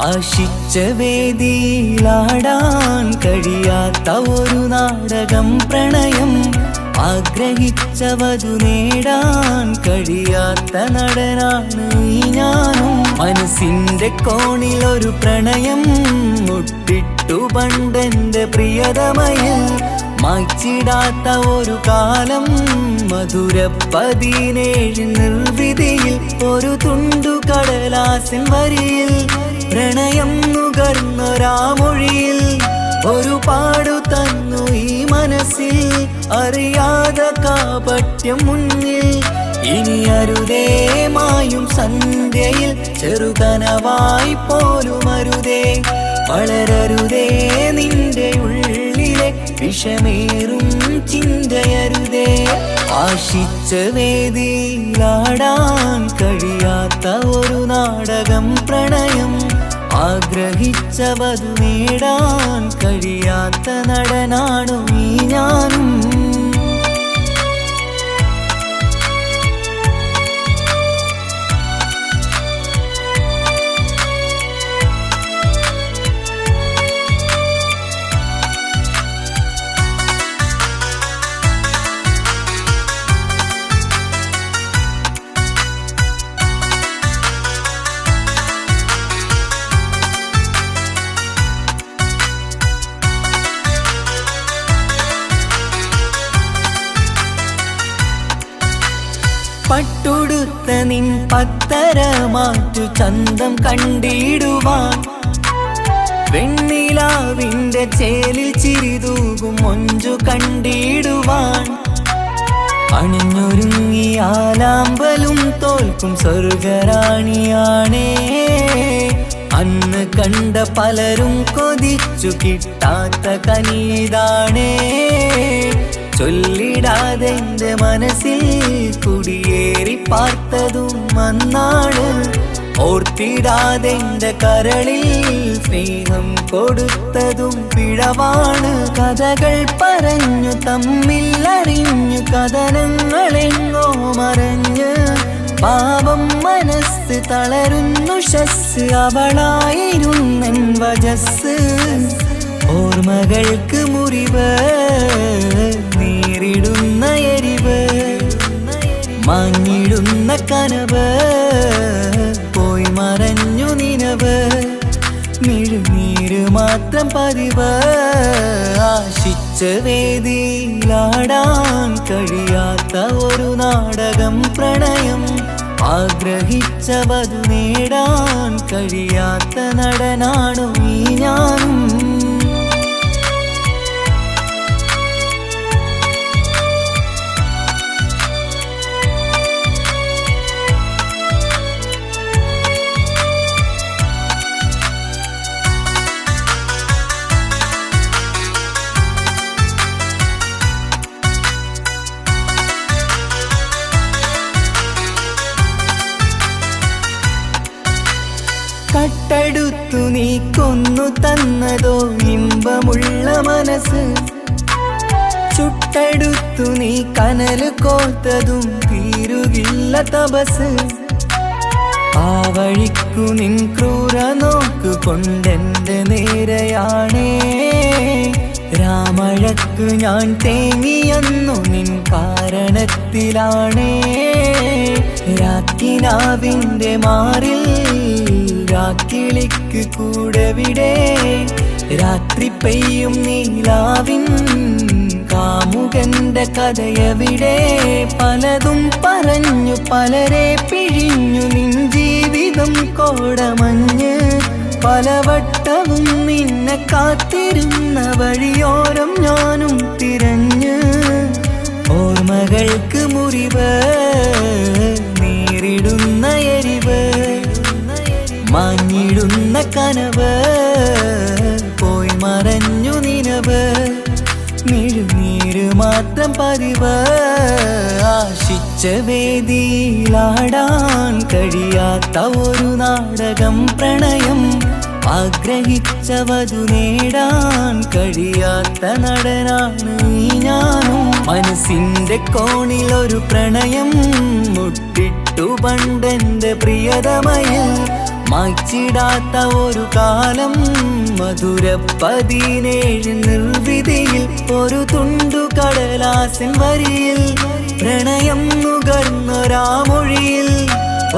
ആശിച്ച വേദിയിലാടാൻ കഴിയാത്ത ഒരു നാടകം പ്രണയം. ആഗ്രഹിച്ചവതു നേടാൻ കഴിയാത്ത നടനാണ് ഈ ഞാനും. മനസ്സിന്റെ കോണിലൊരു പ്രണയം മുട്ടിട്ടു പണ്ടെന്റെ പ്രിയതമയിൽ. മായ്ച്ചിടാത്ത ഒരു കാലം മധുര 17 നിർവൃതിയിൽ. ഒരു തുണ്ടു കടലാസിൻ വരിയിൽ പ്രണയം നുകർന്നൊരാമൊഴിയിൽ. ഒരു പാടു തന്നു ഈ മനസ്സിൽ അറിയാതെ കാപട്യം മുന്നിൽ. ഇനി അരുതേ മായും സന്ധ്യയിൽ ചെറുകനവായി പോലും അരുതേ. വളരരുതേ നിന്റെ ഉള്ളിലെ വിഷമേറും ചിന്തയരുതേ. ആശിച്ച വേദിയിലാടാൻ കഴിയാത്ത ഒരു നാടകം പ്രണയം. ആഗ്രഹിച്ചവതു നേടാൻ കഴിയാത്ത നടനാണു ഈ ഞാനും. പട്ടുടുത്ത നിൻ പത്തരമാറ്റു ചന്തം കണ്ടിടുവാൻ. വെണ്ണിലാവിന്റെ ചേലിൽ ചിരിതൂകും മൊഞ്ചു കണ്ടിടുവാൻ. അണിഞ്ഞൊരുങ്ങിയാലാമ്പലും തോൽക്കും സ്വർഗറാണിയാണേ. അന്ന് കണ്ട പലരും കൊതിച്ചു കിട്ടാത്ത കനിതാണേ. ചൊല്ലിടാതെ എന്റെ മനസ്സിൽ കുടിയേറി പാർത്തതും അന്നാണ്. ഓർത്തിടാതെ എന്റെ കരളിൽ സ്നേഹം കൊടുത്തതും പിഴവാണ്. കഥകൾ പറഞ്ഞു തമ്മിൽ അറിഞ്ഞു കഥനങ്ങളെങ്ങോ മറഞ്ഞ്. പാപം മനസ്സ് തളരുന്നു ഷസ് അവളായിരുന്നെൻ വജസ്. ഓർമ്മകൾക്ക് മുറിവ് നേരിടുന്ന എരിവ്. മാഞ്ഞിടുന്ന കനവ് പോയി മറഞ്ഞു നിനവ്. മിഴുനീര് മാത്രം പതിവ്. ആശിച്ച വേദിയിലാടാൻ കഴിയാത്ത ഒരു നാടകം പ്രണയം. ആഗ്രഹിച്ചവതു നേടാൻ കഴിയാത്ത നടനാണു ഈ ഞാനും. കട്ടെടുത്തു നീ കൊന്നു തന്നതോ ഇമ്പമുള്ള മനസ്സ്. ചുട്ടെടുത്തു നീ കനല് കോർത്തതും തീരുകില്ല തപസ്. ആ വഴിക്കു നിൻ ക്രൂര നോക്കു കൊണ്ടെന്റെ നേരെയാണേ. രാമഴക്കു ഞാൻ തേങ്ങിയെന്നു നിൻ കാരണത്തിലാണേ. രാക്കിനാവിന്റെ മാറിൽ രാക്കിളിക്ക് കൂടെവിടെ. രാത്രി പെയ്യും നീലാവിൻ കാമുകന്റെ കഥയവിടെ. പലതും പറഞ്ഞു പലരെ പിഴിഞ്ഞു നിൻ ജീവിതം കോടമഞ്ഞ്. പലവട്ടവും നിന്നെ കാത്തിരുന്ന വഴിയോരം ഞാനും തിരഞ്ഞ്. ഓർമ്മകൾക്ക് മുറിവ് നേരിടുന്ന എരിവ്. മാഞ്ഞിടുന്ന കനവ് പോയി മറഞ്ഞു നിനവ്. മിഴുനീര് മാത്രം പതിവ്. ആശിച്ച വേദിയിലാടാൻ കഴിയാത്ത ഒരു നാടകം പ്രണയം. ആഗ്രഹിച്ചവതു നേടാൻ കഴിയാത്ത നടനാണ് ഈ ഞാനും. മനസ്സിന്റെ കോണിലൊരു പ്രണയം മുട്ടിട്ടു പണ്ടെന്റെ പ്രിയതമയിൽ. മായ്ച്ചിടാത്ത ഒരു കാലം മധുര 17 നിർവിധിയിൽ ഒരു തുണ്ടു കടലാസിൻ വരിയിൽ പ്രണയം നുകർന്നൊരാമൊഴിയിൽ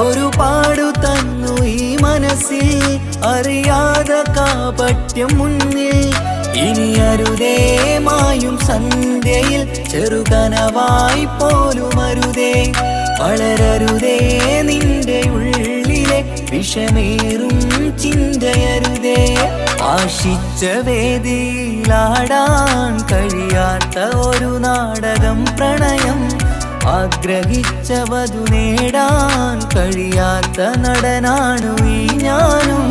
ഒരു പാടു തന്നു ഈ മനസ്സിൽ അറിയാതെ കാപട്യം മുന്നിൽ ഇനി അരുതേ മായും സന്ധ്യയിൽ ചെറുകനവായി പോലും അരുതേ വളരരുതേ നിന്റെ ഉള്ളിലെ വിഷമേറും ചിന്തയരുതേ ആശിച്ച വേദിയിലാടാൻ കഴിയാത്ത ഒരു നാടകം പ്രണയം ആഗ്രഹിച്ച വധു നേടാൻ കഴിയാത്ത നടനാണു ഈ ഞാനും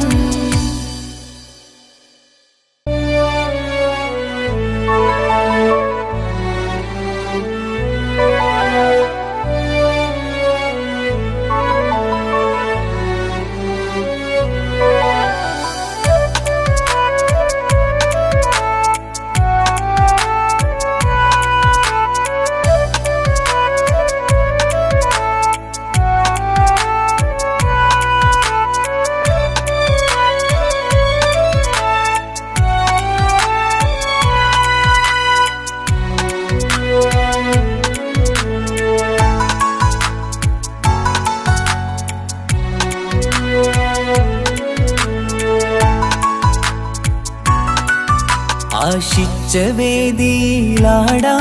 ആശിച്ച വേദിയിലാടാൻ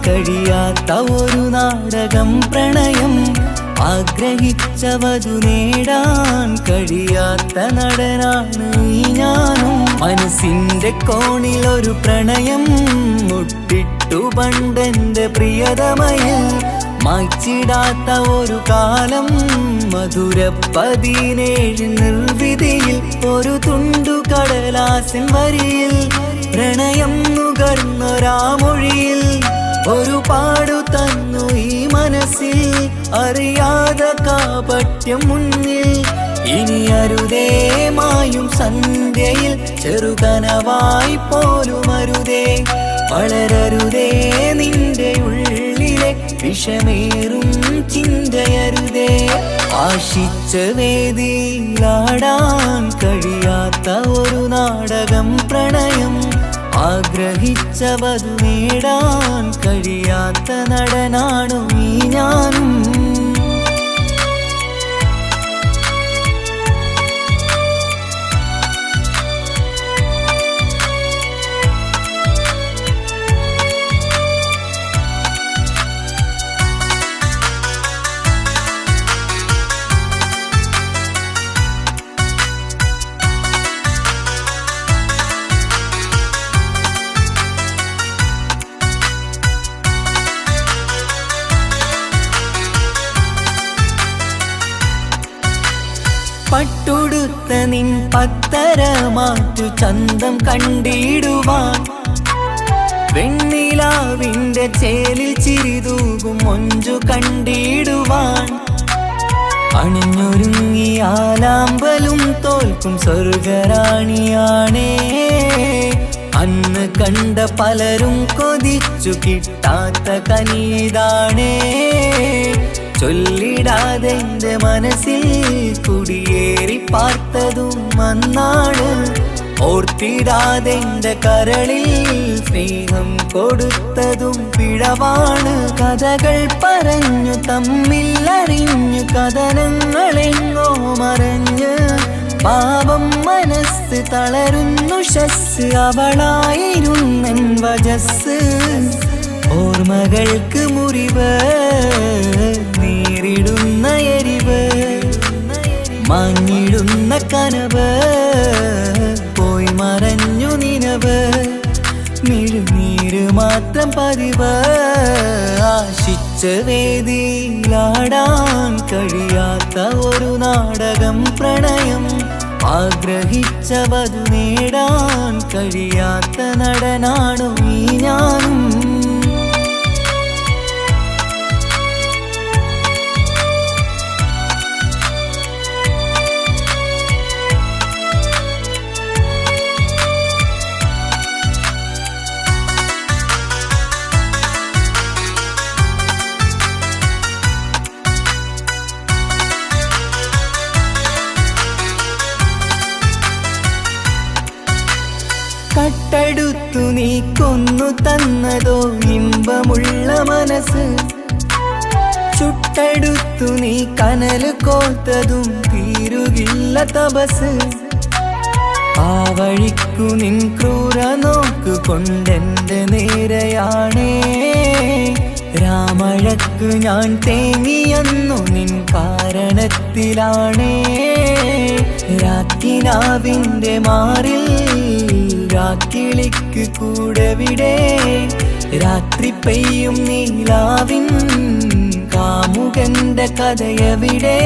കഴിയാത്ത ഒരു നാടകം പ്രണയം ആഗ്രഹിച്ച വധു നേടാൻ കഴിയാത്ത നടനാണ് ഈ ഞാനും മനസ്സിന്റെ കോണിൽ ഒരു പ്രണയം മുട്ടിട്ടു പണ്ടെന്റെ പ്രിയതമയിൽ മായ്ച്ചിടാത്ത ഒരു കാലം മധുര 17 നിർവിധിയിൽ ഒരു തുണ്ടു കടലാസിൻ വരിയിൽ പ്രണയം നുകർന്നൊരാമൊഴിയിൽ ഒരു പാടു തന്നു ഈ മനസ്സിൽ അറിയാതെ കാപട്യം മുന്നിൽ ഇനി അരുതേ മായും സന്ധ്യയിൽ ചെറുകനവായി പോലും അരുതേ വളരരുതേ നിന്റെ ഉള്ളിലെ വിഷമേറും ചിന്തയരുതേ ആശിച്ച വേദിയിലാടാൻ കഴിയാത്ത ഒരു നാടകം പ്രണയം ആഗ്രഹിച്ച വധു നേടാൻ കഴിയാത്ത നടനാണു ഈ ഞാനും പട്ടുടുത്ത നിൻ പത്തര മാറ്റു ചന്തം കണ്ടിടുവാൻ വെണ്ണിലാവിന്റെ ചേലിൽ ചിരിതൂകും മൊഞ്ചു കണ്ടിടുവാൻ അണിഞ്ഞൊരുങ്ങി ആലാമ്പലും തോൽക്കും സ്വർഗറാണിയാണേ അന്ന് കണ്ട പലരും കൊതിച്ചു കിട്ടാത്ത കനീതാണേ ചൊല്ലിടാതെ എന്റെ മനസ്സിൽ കുടിയേറി പാർത്തതും അന്നാണ് ഓർത്തിടാതെ എന്റെ കരളിൽ സ്നേഹം കൊടുത്തതും പിഴവാണ് കഥകൾ പറഞ്ഞു തമ്മിൽ അറിഞ്ഞു കഥനങ്ങളെങ്ങോ മറഞ്ഞ് പാപം മനസ്സ് തളരുന്നു ശസ് അവളായിരുന്നെൻ വജസ് ഓർമ്മകൾക്ക് മുറിവ് നേരിടുന്ന എരിവ് മാഞ്ഞിടുന്ന കനവ് പോയി മറഞ്ഞു നിനവ് മിഴുനീര് മാത്രം പതിവ് ആശിച്ച വേദിയിലാടാൻ കഴിയാത്ത ഒരു നാടകം പ്രണയം ആഗ്രഹിച്ച വധു നേടാൻ കഴിയാത്ത നടനാണു ഈ ഞാനും നീ കൊന്നു തന്നതോ ഇമ്പമുള്ള മനസ്സ്. ചുട്ടെടുത്തു നീ കനല് കോത്തതും തീരുകില്ല തപസ്. ആ വഴിക്കു നിൻ ക്രൂര നോക്കു കൊണ്ടെന്റെ നേരെയാണേ. രാമഴക്ക് ഞാൻ തേങ്ങിയെന്നു നിൻ കാരണത്തിലാണേ. രാക്കിനാവിന്റെ മാറിൽ രാക്കിളിക്ക് കൂടെവിടെ. രാത്രി പെയ്യും നീലാവിൻ കാമുകന്റെ കഥയവിടെ.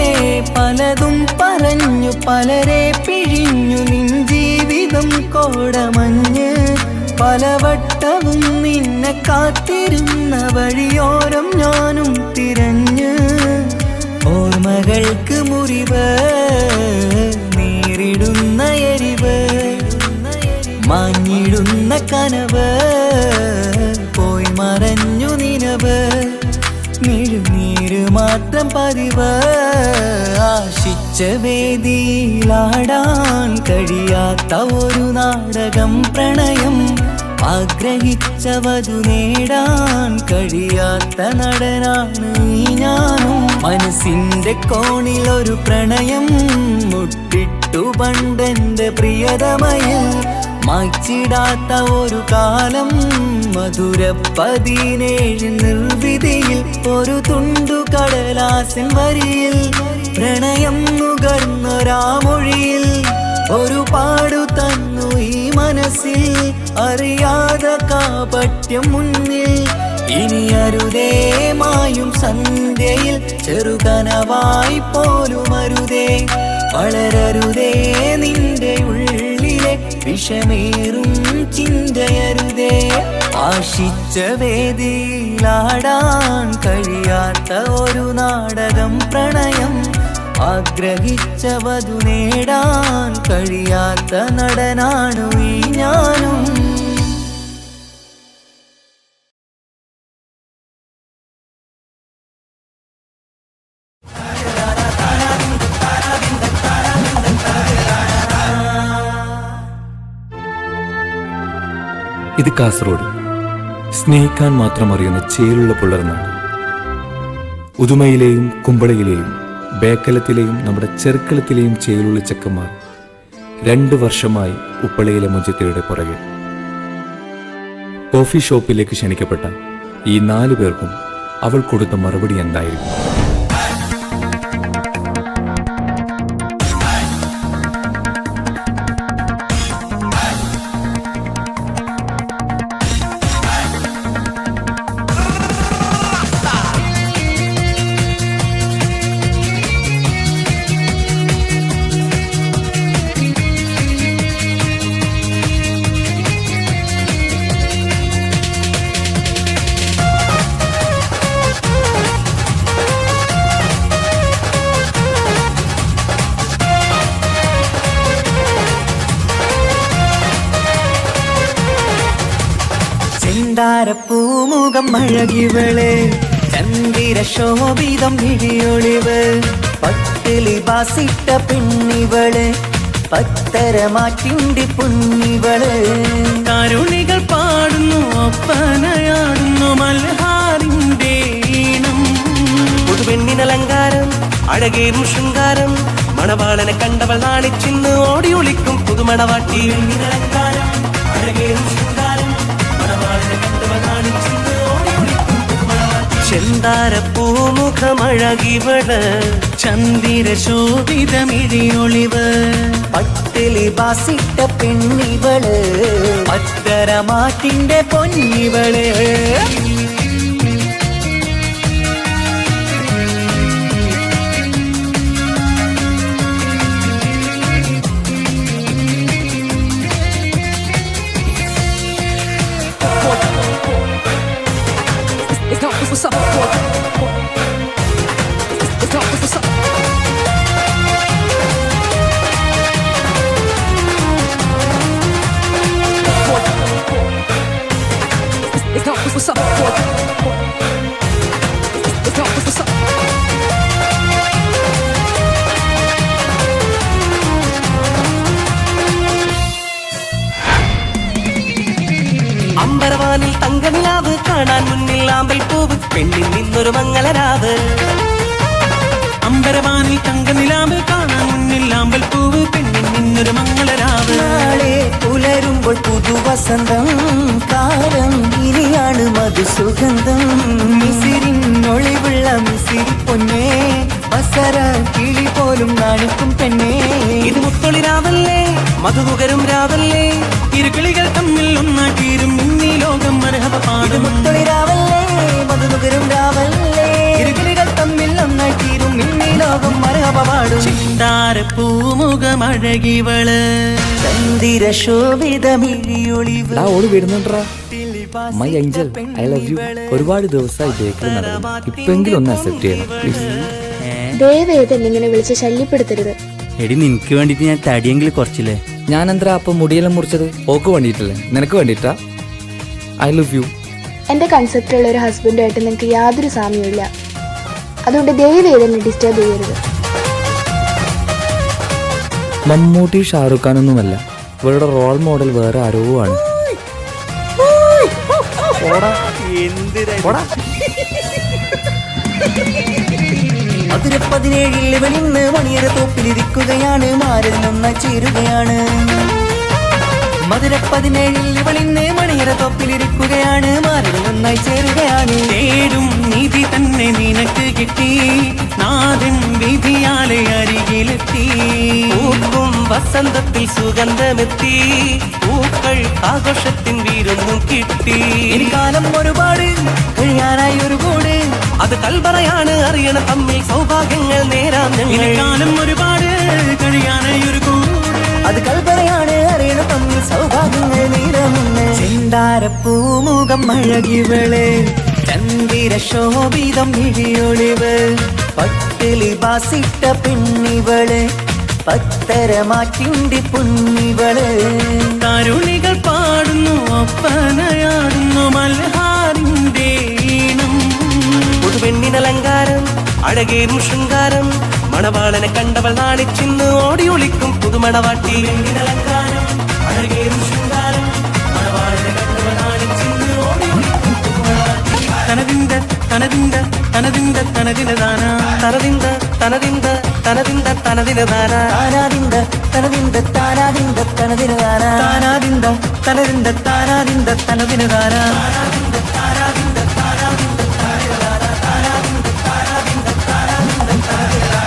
പലതും പറഞ്ഞു പലരെ പിഴിഞ്ഞു നിൻ ജീവിതം കോടമഞ്ഞ്. പലവട്ടവും നിന്നെ കാത്തിരുന്ന വഴിയോരം ഞാനും തിരഞ്ഞ്. ഓർമ്മകൾക്ക് മുറിവ് നേരിടുന്ന എരിവ്. മാഞ്ഞിടുന്ന കനവ് പോയി മറഞ്ഞു നിനവ്. മിഴുനീര് മാത്രം പതിവ്. ആശിച്ച വേദിയിലാടാൻ കഴിയാത്ത ഒരു നാടകം പ്രണയം. ആഗ്രഹിച്ചവതു നേടാൻ കഴിയാത്ത നടനാണ് ഈ ഞാനും. മനസ്സിന്റെ കോണിൽ ഒരു പ്രണയം മുട്ടിട്ടു പണ്ടെന്റെ പ്രിയതമയിൽ. മായ്ച്ചിടാത്ത ഒരു കാലം മധുര 17 നിർവിധിയിൽ. ഒരു തുണ്ടു കടലാസിൻ വരിയിൽ പ്രണയം നുകർന്നൊരാമൊഴിയിൽ. ഒരു പാടു തന്നു ഈ മനസ്സിൽ അറിയാതെ കാപട്യം മുന്നിൽ. ഇനി അരുതേ മായും സന്ധ്യയിൽ ചെറുകനവായി പോലും അരുതേ. വളരരുതേ നിന്റെ ഉള്ളിലെ വിഷമേറും ചിന്തയരുതേ. ആശിച്ച വേദിയിലാടാൻ കഴിയാത്ത ഒരു നാടകം പ്രണയം. ആഗ്രഹിച്ചവതു നേടാൻ കഴിയാത്ത നടനാണു ഈ ഞാനും. ഇത് കാസർഗോഡ്. സ്നേഹിക്കാൻ മാത്രം അറിയുന്ന ചേലുള്ള പുലർന്നാണ്. ഉദുമയിലെയും കുമ്പളയിലെയും ബേക്കലത്തിലെയും നമ്മുടെ ചെറുക്കളത്തിലെയും ചേലുള്ള ചെക്കന്മാർ 2 വർഷമായി ഉപ്പളയിലെ മുജത്തയുടെ പുറകെ. കോഫി ഷോപ്പിലേക്ക് ക്ഷണിക്കപ്പെട്ട ഈ 4 പേർക്കും അവൾ കൊടുത്ത മറുപടി എന്തായിരിക്കും? പൂമുഖം അഴകിവള് ചന്ദിര ശോഭിതം ഇടിയൊളിവ്. പട്ടിലി ബാസിട്ട പെണ്ണിവള് പത്തരമാറ്റിന്റെ പൊന്നിവള്. കരുണികൾ പാടുന്നു ഒപ്പനയാടുന്നു മൽഹാറിന്റെ ഈണം. പുതുപെണ്ണിനലങ്കാരം അഴകേറും ശൃംഗാരം. മണവാളനെ കണ്ടവൾ നാണിച്ചിന്ന് ഓടി ഒളിക്കും പുതുമണവാട്ടി. പെണ്ണിനലങ്കാരം അഴകേറും ശൃംഗാരം. മണവാളനെ കണ്ടവൾ നാണിച്ചിന്ന് ഓടി ഒളിക്കും പുതുമണവാട്ടി. ചെന്താര പൂമുഖമഴകിവള് ചന്ദിര ശോഭിതമിഴിയൊളിവ്. പട്ടിലി ബാസിട്ട പെണ്ണിവള് പത്തരമാറ്റിന്റെ പൊന്നിവള്. What's up? What's up? What's up? കാണാൻ മുന്നിൽ ആമ്പൽ പൂവ് പെണ്ണിൽ നിന്നൊരു മംഗളരാവ് അമ്പരവാനിൽ തങ്കനിലാവ് കാണാൻ മുന്നിൽ ആമ്പൽ പൂവ് പെണ്ണിൽ നിന്നൊരു മംഗളരാവ് നാളെ പുലരുമ്പോൾ പുതുവസന്തം കാലം ഇനിയാണ് മധുസുഗന്ധം മിസിരിനൊളിവുള്ള മിസിരി പൊന്നേ ബസര കിളി പോലും നാണിക്കും പെണ്ണേ ഇത് മുത്തൊളിരാവല്ലേ മധുകരും രാവല്ലേ ഇരുകിളികൾ തമ്മിൽ ഒന്നാട്ടീരും ഇന്നീ ലോകം മരഹബ പാടും മുത്തൊളിരാവല്ലേ മധുകരും രാവല്ലേ ഇരുകിളികൾ തമ്മിൽ ഒന്നാട്ടീരും ഇന്നീ ലോകം മരഹബ പാടും ചിന്താര പൂമുഖമഴകിവള് ചന്ദിര ശോഭിതമിഴിയൊളിവ് ഓള് വരുന്നുണ്ടാ my angel I love you. ഒരുപാട് ദിവസമായി ബേക്കറി നടന്നു, ഇപ്പെങ്കിലും ഒന്ന് അക്സെപ്റ്റ് ചെയ്യണം പ്ലീസ്. ദയവേദൻ ഇങ്ങനെ വിളിച്ച് ശല്യപ്പെടുത്തരുത്. എടി നിനക്ക് വേണ്ടിട്ട് ഞാൻ തടിയെങ്കിലും കുറച്ചില്ലേ. ഞാൻ എന്താ അപ്പൊ മുടിയെല്ലാം മുറിച്ചത്? ഓക്ക് വേണ്ടിയിട്ടല്ലേ, നിനക്ക് വേണ്ടിയിട്ടാ? I love U. എന്റെ കൺസെപ്റ്റുള്ള ഒരു ഹസ്ബൻഡുമായിട്ട് നിങ്ങൾക്ക് യാതൊരു സാമ്യമില്ല. അതുകൊണ്ട് ദയവേദനെ ഡിസ്റ്റർബ് ചെയ്യരുത്. മമ്മൂട്ടി ഷാറുഖ് ഖാനൊന്നുമല്ല, ഇവരുടെ റോൾ മോഡൽ വേറെ ആരോ ആണ്. മധുര17 വെളിന്ന് മണിയറ തോപ്പിലിരിക്കുകയാണ്, മാരിൽ നിന്ന് ചേരുകയാണ്. മധുര17 വെളിന്ന് മണിയറ തോപ്പിലിരിക്കുകയാണ്, മാരിൽ നന്നായി ചേരുകയാണ്. തേടും നീതി തന്നെ നിനക്ക് കിട്ടി, നാഥൻ വിധിയാലെ അരികിലെത്തി. പൂക്കും വസന്തത്തിൽ സുഗന്ധമെത്തി, പൂക്കൾ ആഘോഷത്തിൻ വീരൊന്നും കിട്ടി. ഇനി കാലം ഒരുപാട് കഴിയാനായി ഒരു കൂട്, അത് കൽപറയാണ് അറിയണം തമ്മിൽ സൗഭാഗ്യങ്ങൾ നേരാം. കാലം ഒരുപാട് കഴിയാനായി ഒരു കൂട്, അത് കൽപറയാണ് അറിയണം തമ്മിൽ സൗഭാഗ്യങ്ങൾ നേരാമെന്ന്. ചെന്താരപ്പൂമുഖം അഴകിവള് ചന്ദിര ശോഭിതം മിഴിയൊളിവ് പട്ടിലി ബാസിട്ട പെണ്ണിവള് പത്തരമാറ്റിന്റെ പൊന്നിവള്. തരുണികൾ പാടുന്നു ഒപ്പനയാടുന്നു മൽഹാറിന്റെ ഈണം. പുതുപെണ്ണിനലങ്കാരം അഴകേറും ശൃംഗാരം, മണവാളനെ കണ്ടവൾ നാണിച്ചിന്ന് ഓടി ഒളിക്കും പുതുമണവാട്ടി. പെണ്ണിനലങ്കാരം അഴകേറും ശൃംഗാരം, മണവാളനെ കണ്ടവൾ നാണിച്ചിന്ന് ഓടി ഒളിക്കും പുതുമണവാട്ടി. തനതിന്ത തനതിന്ത തനതിന്ത തനതിനദാന തനതിന്ത തനതിന്ത തനതിന്ത തനതിനദാന താനാതിന്ത തനതിന്ത താനാതിന്ത തനതിനദാന താനാതിന്ത തനതിന്ത താനാതിന്ത തനതിനദാന താനാതിന്ത താനാതിന്ത താനാതിന്ത തനതിനദാന താനാതിന്ത താനാതിന്ത താനാതിന്ത തനതിനദാന.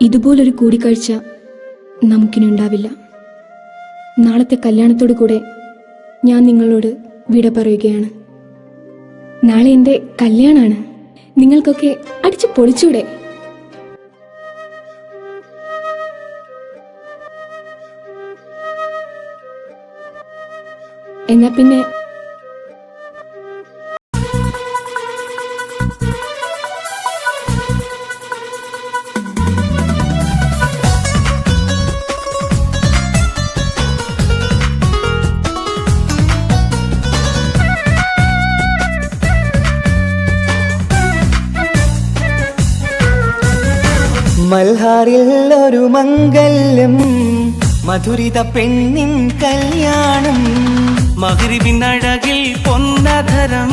ഇതുപോലൊരു കൂടിക്കാഴ്ച നമുക്കിനി ഉണ്ടാവില്ല. നാളത്തെ കല്യാണത്തോടു കൂടെ ഞാൻ നിങ്ങളോട് വിട പറയുകയാണ്. നാളെ എൻ്റെ കല്യാണമാണ്. നിങ്ങൾക്കൊക്കെ അടിച്ചു പൊളിച്ചൂടെ? എന്നാ പിന്നെ മൽഹാറിൽ ഒരു മംഗല്യം മധുരിത പെണ്ണിൻ കല്യാണം. മഗ്രിബിനഴകിൽ പൊന്നധരം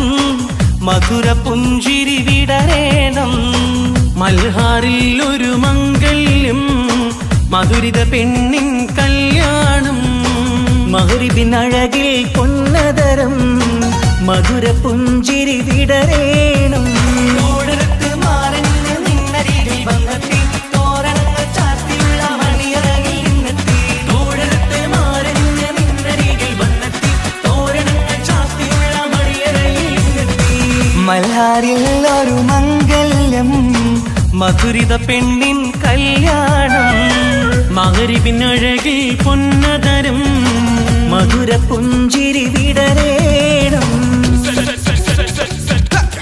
മധുര പുഞ്ചിരി വിടരേണം. മൽഹാറിൽ ഒരു മംഗല്യം മധുരിത പെണ്ണിൻ കല്യാണം. മഗ്രിബിനഴകിൽ പൊന്നധരം മധുര പുഞ്ചിരി വിടരേണം. മൽഹാറിൽ ഒരു മംഗല്യം മധുരിത പെണ്ണിൻ കല്യാണം. മഗ്രിബിനഴകിൽ പൊന്നതരം മധുര പുഞ്ചിരി വിടരേണം.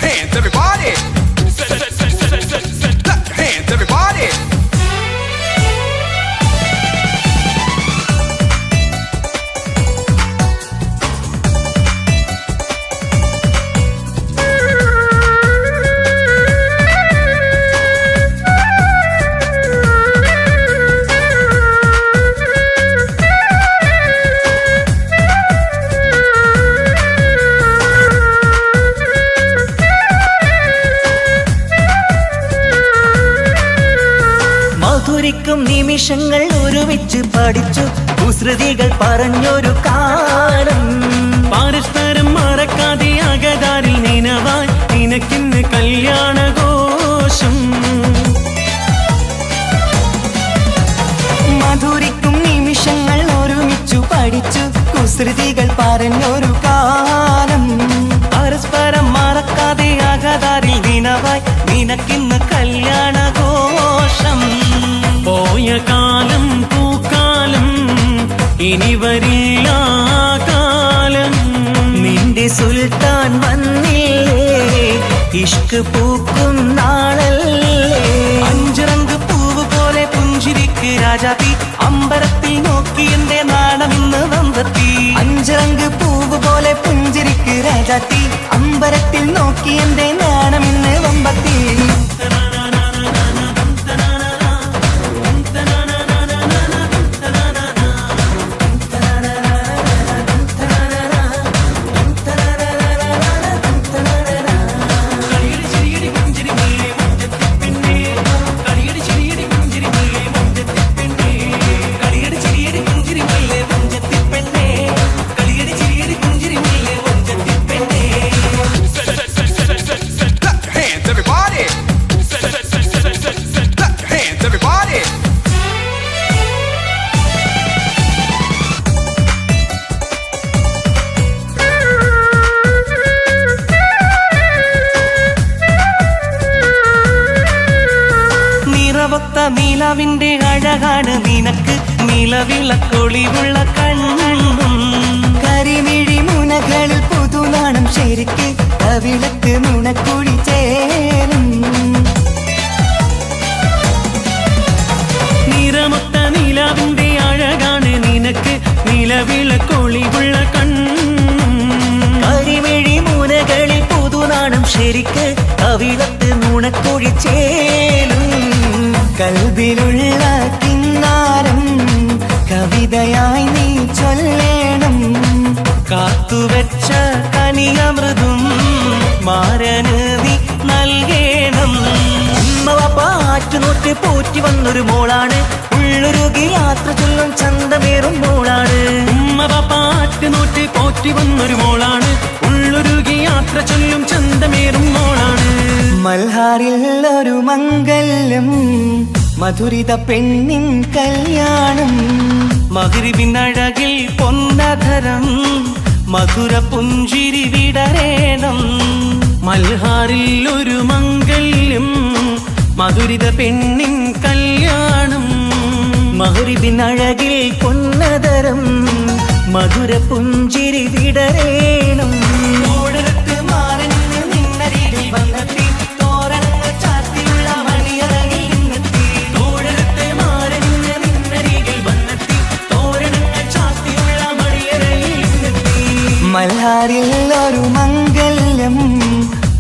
Hands, everybody! നിമിഷങ്ങൾ ഒരുമിച്ച് പഠിച്ചു കുസൃതികൾ പറഞ്ഞൊരു കാലം പരസ്പരം മറക്കാതെ അകതാരിൽ നിനവായി നിനക്കിന്ന് കല്യാണഘോഷം മധുരിക്കും നിമിഷങ്ങൾ ഒരുമിച്ചു പഠിച്ചു കുസൃതികൾ പറഞ്ഞൊരു കാലം പരസ്പരം മറക്കാതെ അകതാരിൽ ദിനവായി നിനക്കിന്ന് കല്യാണഘോഷം പോയ കാലം പൂക്കാലം ഇനി വരില്ല കാലം നിന്റെ സുൽത്താൻ വന്നില്ലേ ഇഷ്ക് പൂക്കും നാളല്ലേ അഞ്ചിറങ്ക് പൂവ് പോലെ പുഞ്ചിരിക്ക് രാജാത്തി അമ്പരത്തിൽ നോക്കി എന്റെ നാടമിന്ന് വന്നെത്തി അഞ്ചിറങ്ക് പൂവ് പോലെ പുഞ്ചിരിക്ക് രാജാത്തി അമ്പരത്തിൽ നോക്കി എന്റെ നാടമിന്ന് വമ്പത്തി നിലവിന്റെ അഴകാണ് നിനക്ക് നിലവിളക്കൊളിവുള്ള കണ്ണും കരിമിഴി മുനകളിൽ പുതുനാണം ശരിക്ക് കവിളക്ക് നുണക്കുഴി ചേരും നിറമൊത്ത നിലവിന്റെ അഴകാണ് നിനക്ക് നിലവിളക്കൊളിവുള്ള കണ്ണും കരിമിഴി മുനകളിൽ പുതുനാണം ശരിക്ക് കവിളത്ത് നുണക്കുഴി ചേരും കൽബിലുള്ള കിന്നാരം കവിതയായി നീ ചൊല്ലേണം കാത്തുവെച്ച കനിയമൃതും മാരന് നീ നൽകേണം ഉമ്മവാപ്പാറ്റുനോറ്റ് പോറ്റി വന്നൊരു മോളാണ് ഉള്ളൊരുകി യാത്ര ചൊല്ലും ചന്തമേറും മോളാണ് ഉമ്മവാപ്പാറ്റുനോറ്റ് പോറ്റി വന്നൊരു മോളാണ് ഉള്ളൊരുകി യാത്ര ചൊല്ലും ചന്തമേറും മോളാണ് മൽഹാറിൽ ഒരു മംഗല്യം മധുരിത പെണ്ണിൻ കല്യാണം മഗ്രിബിനഴകിൽ പൊന്നധരം മധുര പുഞ്ചിരി വിടരേണം മൽഹാറിൽ ഒരു മംഗല്യം മധുരിത പെണ്ണിൻ കല്യാണം മഗ്രിബിനഴകിൽ പൊന്നധരം മധുര പുഞ്ചിരി വിടരേണം ഓടരത്ത് മാറന്ന് നിന്നരികിൽ വന്നെത്തി തോരണങ്ങൾ ചാത്തിയുള്ള മണിയറകിൽ നിന്നെത്തി ഓടരത്ത് മാറന്ന് നിന്നരികിൽ വന്നെത്തി തോരണങ്ങൾ ചാത്തിയുള്ള മണിയറകിൽ നിന്നെത്തി മൽഹാറിൽ ഒരു മംഗല്യം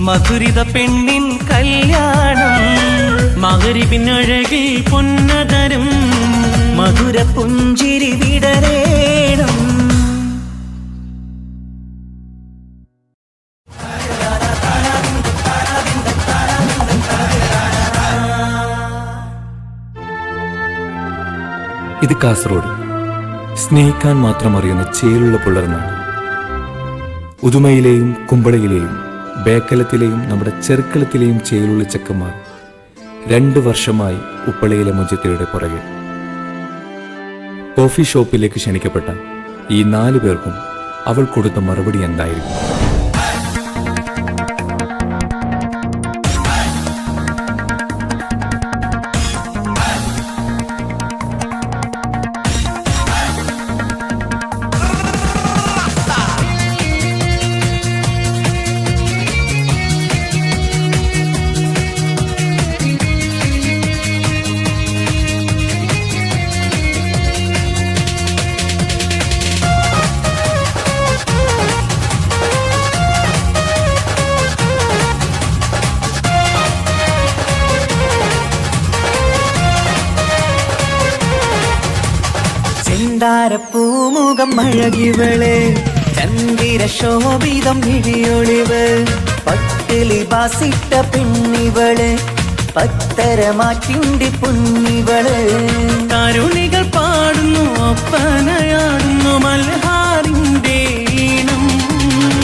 മധുരിത പെണ്ണിൻ കല്യാണം മഗ്രിബിനഴകിൽ പൊന്നതരം മധുര പുഞ്ചിരി വിടരേണം ഇത് കാസർഗോഡ് സ്നേഹിക്കാൻ മാത്രം അറിയുന്ന ചേലുള്ള പുലർന്നാണ്. ഉദുമയിലെയും കുമ്പളയിലെയും ബേക്കലത്തിലെയും നമ്മുടെ ചെറുക്കളത്തിലെയും ചേലുള്ള ചെക്കന്മാർ 2 വർഷമായി ഉപ്പളയിലെ മുജത്തയുടെ പുറകെ. കോഫി ഷോപ്പിലേക്ക് ക്ഷണിക്കപ്പെട്ട ഈ 4 പേർക്കും അവൾ കൊടുത്ത മറുപടി എന്തായിരിക്കും? പൂമുഖം അഴകിവള് ചന്ദിര ശോഭിതം മിഴിയൊളിവ് പട്ടിലി ബാസിട്ട പെണ്ണിവള് പത്തരമാറ്റിന്റെ പൊന്നിവള്. കരുണികൾ പാടുന്നു ഒപ്പനയാടുന്നു മൽഹാറിന്റെ ഈണം.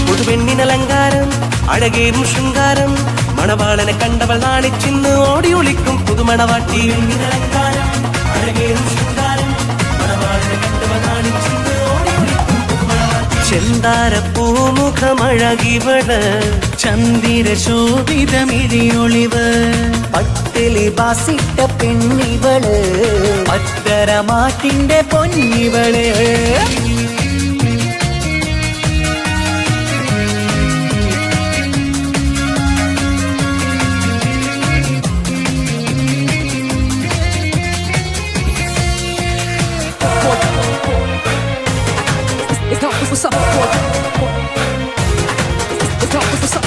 പുതുപെണ്ണിനലങ്കാരം അഴകേറും ശൃംഗാരം മണവാളനെ കണ്ടവൾ നാണിച്ചിന്ന് ഓടി ഒളിക്കും പുതുമണവാട്ടി. പെണ്ണിനലങ്കാരം അഴകേറും ശൃംഗാരം മണവാളനെ കണ്ടവൾ നാണിച്ചിന്ന് ഓടി ഒളിക്കും പുതുമണവാട്ടി. ചെന്താരപ്പൂമുഖമഴകിവള് ചന്ദിര ശോഭിതമിഴിയൊളിവ്. പട്ടിലി ബാസിട്ട പെണ്ണിവള് പത്തരമാറ്റിന്റെ പൊന്നിവള്. It's not what's up. It's not what's up.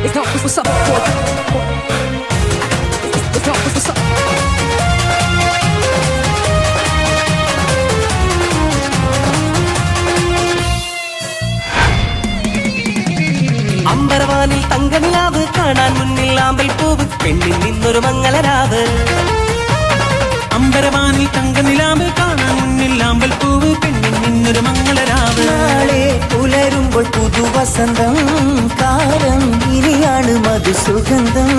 It's not what's up. It's not what's up. അമ്പരവാനിൽ തങ്കനിലാവ് കാണാൻ മുന്നിൽ ആമ്പൽ പൂവ് പെണ്ണിൽ നിന്നൊരു മംഗളരാവ്. അമ്പരവാനിൽ തങ്കനിലാവ് കാണാൻ മുന്നിൽ ആമ്പൽ പൂവ് പെണ്ണിൽ നിന്നൊരു മംഗളരാവ്. നാളെ പുലരുമ്പോൾ പുതുവസന്തം കാലം ഇനിയാണ് മധുസുഗന്ധം.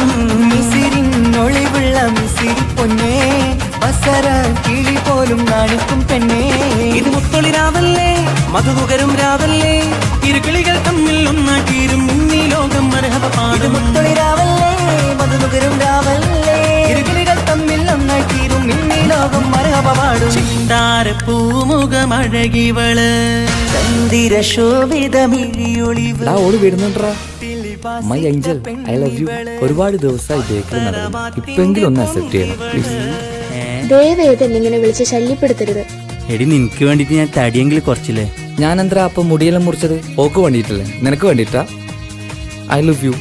മിസിരിനൊളിവുള്ള മിസിരി പൊന്നേ ബസര കിളി പോലും നാണിക്കും പെണ്ണേ. ഇത് മുത്തൊളി രാവല്ലേ മധുകരും രാവല്ലേ ഇരുകിളികൾ തമ്മിൽ ഒന്നാക്കിയിരും ഇന്നീ ലോകം മരഹബ പാടും. മുത്തൊളി രാവല്ലേ മധുകരും രാവല്ലേ ഇരുകിളികൾ തമ്മിൽ ഒന്നാക്കിയിരും ഇന്നീ ലോകം മരഹബ പാടും. ചിന്താരപ്പൂമുഖമഴകിവള് ചന്ദിര ശോഭിതമിഴിയൊളിവ്. ഓട് വരുന്നുണ്ടാ my angel, I love you. ഒരുപാട് ദിവസമായി ബേക്കറി നടന്നു, ഇപ്പെങ്കിലും ഒന്ന് അക്സെപ്റ്റ് ചെയ്യണം പ്ലീസ്. ദയവേത് എന്നിങ്ങനെ വിളിച്ച് ശല്യപ്പെടുത്തരുത്. എടി നിനക്ക് വേണ്ടിട്ട് ഞാൻ തടിയെങ്കിലും കുറച്ചില്ലേ. ഞാൻ എന്താ അപ്പൊ മുടിയെല്ലാം മുറിച്ചത്? ഓക്ക് വേണ്ടിയിട്ടല്ലേ? നിനക്ക് വേണ്ടിയിട്ടാ? I love U.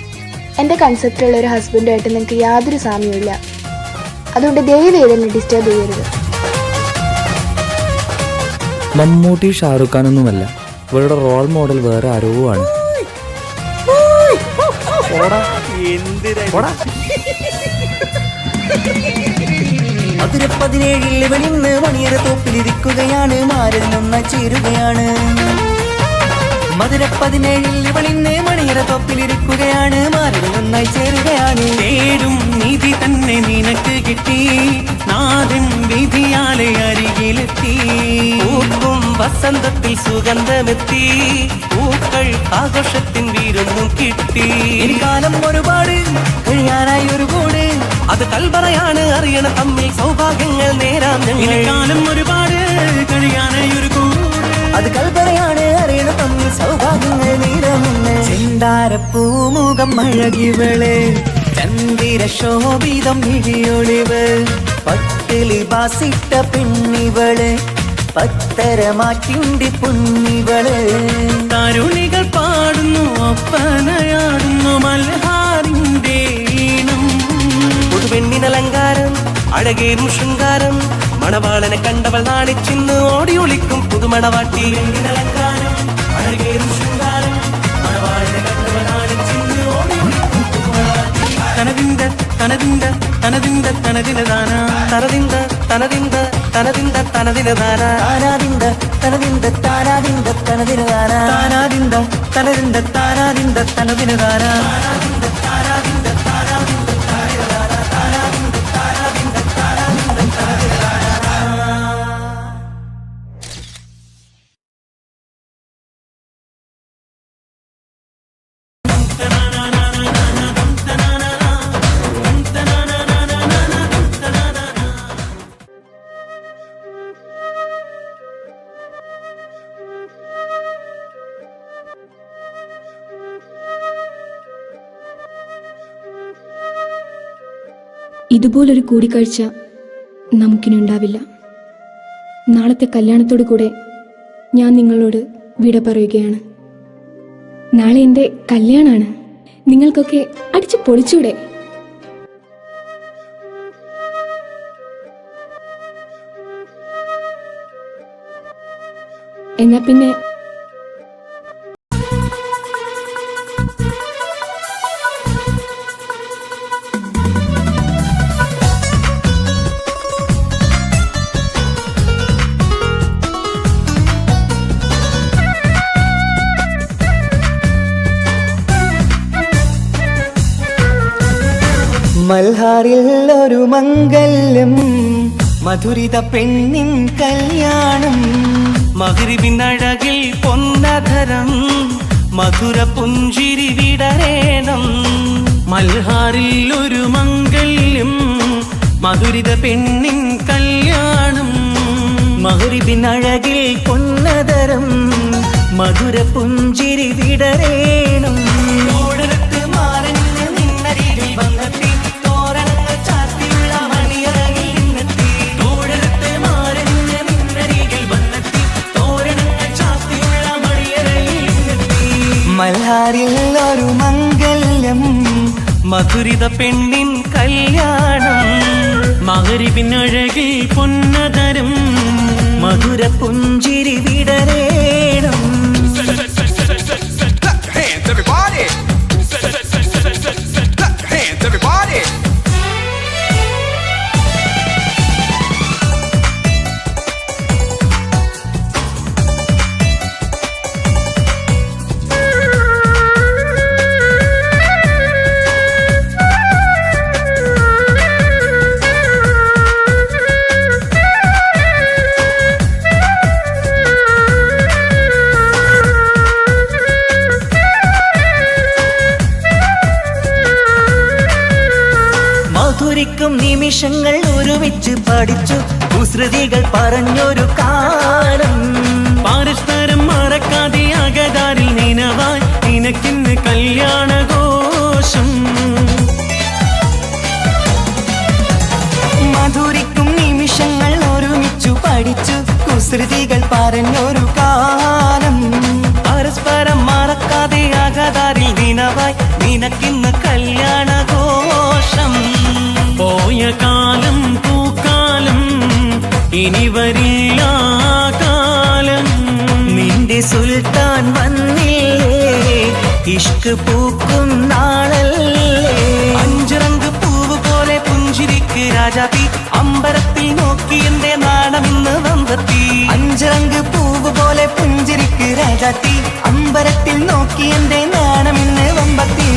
എൻ്റെ കൺസെപ്റ്റുള്ള ഒരു ഹസ്ബൻഡുമായിട്ട് നിങ്ങൾക്ക് യാതൊരു സാമ്യമില്ല. അതുകൊണ്ട് ദയവേത് എന്നെ ഡിസ്റ്റർബ് ചെയ്യരുത്. മമ്മൂട്ടി ഷാറുഖ് ഖാനൊന്നുമല്ല, ഇവരുടെ റോൾ മോഡൽ വേറെ ആരോ ആണ്. മധുര17 വെളിന്ന് മണിയറ തോപ്പിലിരിക്കുകയാണ് മാരനൊന്ന ചേരുകയാണ്. മധുര17 വെളിന്ന് മണിയറ തോപ്പിലിരിക്കുകയാണ് മാരനൊന്നായി ചേരുകയാണ്. തേടും നിധി തന്നെ നിനക്ക് കിട്ടി നാഥൻ വിധിയാലെ അരികിലെത്തി. പൂക്കും വസന്തത്തിൽ സുഗന്ധമെത്തി പൂക്കൾ ആഘോഷത്തിൻ വീരൊന്നും കിട്ടി. കാലം ഒരുപാട് കഴിയാനായി ഒരു കൂട് അത് കൽപറയാണ് അറിയണ തമ്മിൽ സൗഭാഗ്യങ്ങൾ നേരാം. കാലം ഒരുപാട് കഴിയാനായി ഒരു കൂട് അത് കൽപറയാണ് അറിയണ തമ്മിൽ സൗഭാഗ്യങ്ങൾ നേരാമെന്ന്. ചെന്താരപ്പൂമുഖം അഴകിവള് ചന്ദിര ശോഭിതം മിഴിയൊളിവ്. പട്ടിലി ബാസിട്ട പെണ്ണിവള് പത്തരമാറ്റിന്റെ പൊന്നിവള്. കരുണികൾ പാടുന്നു ഒപ്പനയാടുന്നു മൽഹാറിന്റെ ഈണം. പുതുപെണ്ണിനലങ്കാരം അഴകേറും ശൃംഗാരം മണവാളനെ കണ്ടവൾ നാണിച്ചിന്ന് ഓടി ഒളിക്കും പുതുമണവാട്ടി. പെണ്ണിനലങ്കാരം അഴകേറും ശൃംഗാരം മണവാളനെ കണ്ടവൾ നാണിച്ചിന്ന് ഓടി ഒളിക്കും പുതുമണവാട്ടി. തനതിന്ത തനതിന്ത തനതിന്ത തനതിനദാന തനതിന്ത തനതിന്ത തനതിന്ത തനതിനദാന താനാദിന്ത തനതിന്ത താനാദിന്ത തനതിനദാന താനാദിന്ത തനതിന്ത താനാദിന്ത തനതിനദാന. ഇതുപോലൊരു കൂടിക്കാഴ്ച നമുക്കിനി ഉണ്ടാവില്ല. നാളത്തെ കല്യാണത്തോടു കൂടെ ഞാൻ നിങ്ങളോട് വിട പറയുകയാണ്. നാളെ എൻ്റെ കല്യാണമാണ്. നിങ്ങൾക്കൊക്കെ അടിച്ചു പൊളിച്ചൂടെ? എന്നാ പിന്നെ മൽഹാറിൽ ഒരു മംഗല്യം മധുരിത പെണ്ണിൻ കല്യാണം മഗ്രിബിനഴകിൽ പൊന്നധരം മധുര പുഞ്ചിരി വിടരേണം മൽഹാറിൽ ഒരു മംഗല്യം മധുരിത പെണ്ണിൻ കല്യാണം മഗ്രിബിനഴകിൽ പൊന്നധരം മധുര പുഞ്ചിരി വിടരേണം മൽഹാറിൽ ഒരു മംഗല്യം മധുരിത പെണ്ണിൻ കല്യാണം മഗ്രിബിനഴകിൽ പൊന്നധരം മധുര പുഞ്ചിരി വിടരേണം Hands everybody. Hands everybody. മധുരിക്കും നിമിഷങ്ങൾ ഒരുമിച്ച് പഠിച്ചു കുസൃതികൾ പറഞ്ഞൊരു കാലം പരസ്പരം മറക്കാതെ അകതാരിൽ നിനവായി നിനക്കിന്ന് കല്യാണഘോഷം മധുരിക്കും നിമിഷങ്ങൾ ഒരുമിച്ചു പഠിച്ചു കുസൃതികൾ പറഞ്ഞൊരു കാലം പരസ്പരം മറക്കാതെ അകതാരിൽ നിനവായി നിനക്കിന്ന് കല്യാണഘോഷം പോയ കാലം പൂക്കാലം ഇനി വരില്ല കാലം നിന്റെ സുൽത്താൻ വന്നില്ലേ ഇഷ്ക് പൂക്കും നാളല്ലേ അഞ്ചിറങ്ക് പൂവ് പോലെ പുഞ്ചിരിക്ക് രാജാത്തി അമ്പരത്തിൽ നോക്കി എന്റെ നാടമിന്ന് വന്നെത്തി അഞ്ചിറങ്ക് പൂവ് പോലെ പുഞ്ചിരിക്ക് രാജാത്തി അമ്പരത്തിൽ നോക്കി എന്റെ നാടമിന്ന് വമ്പത്തി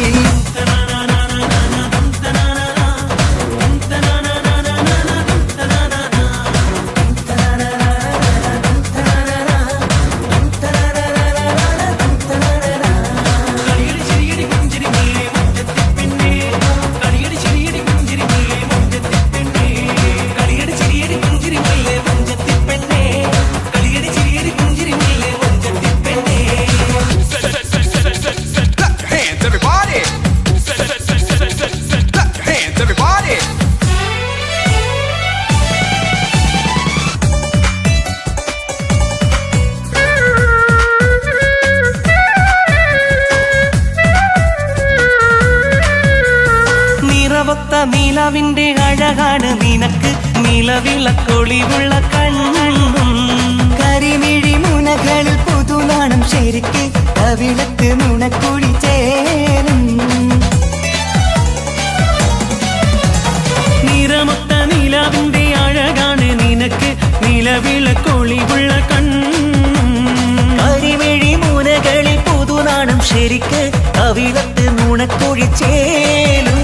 Hands everybody. Hands everybody. നിറവൊത്ത നീലാവിന്റെ അഴകാണ് നിനക്ക് നിലവിളക്കൊളിവുള്ള കണ്ണും കരിമിഴി മുനകളിൽ പുതുനാണം ശരിക്ക് കവിളക്ക് നുണക്കുഴി ചേരും നിറമൊത്ത നീലാവിന്റെ അഴകാണ് നിനക്ക് നിലവിളക്കൊളിവുള്ള കണ്ണും കരിമിഴി മുനകളിൽ പുതുനാണം ശരിക്ക് കവിളത്ത് നുണക്കുഴി ചേരും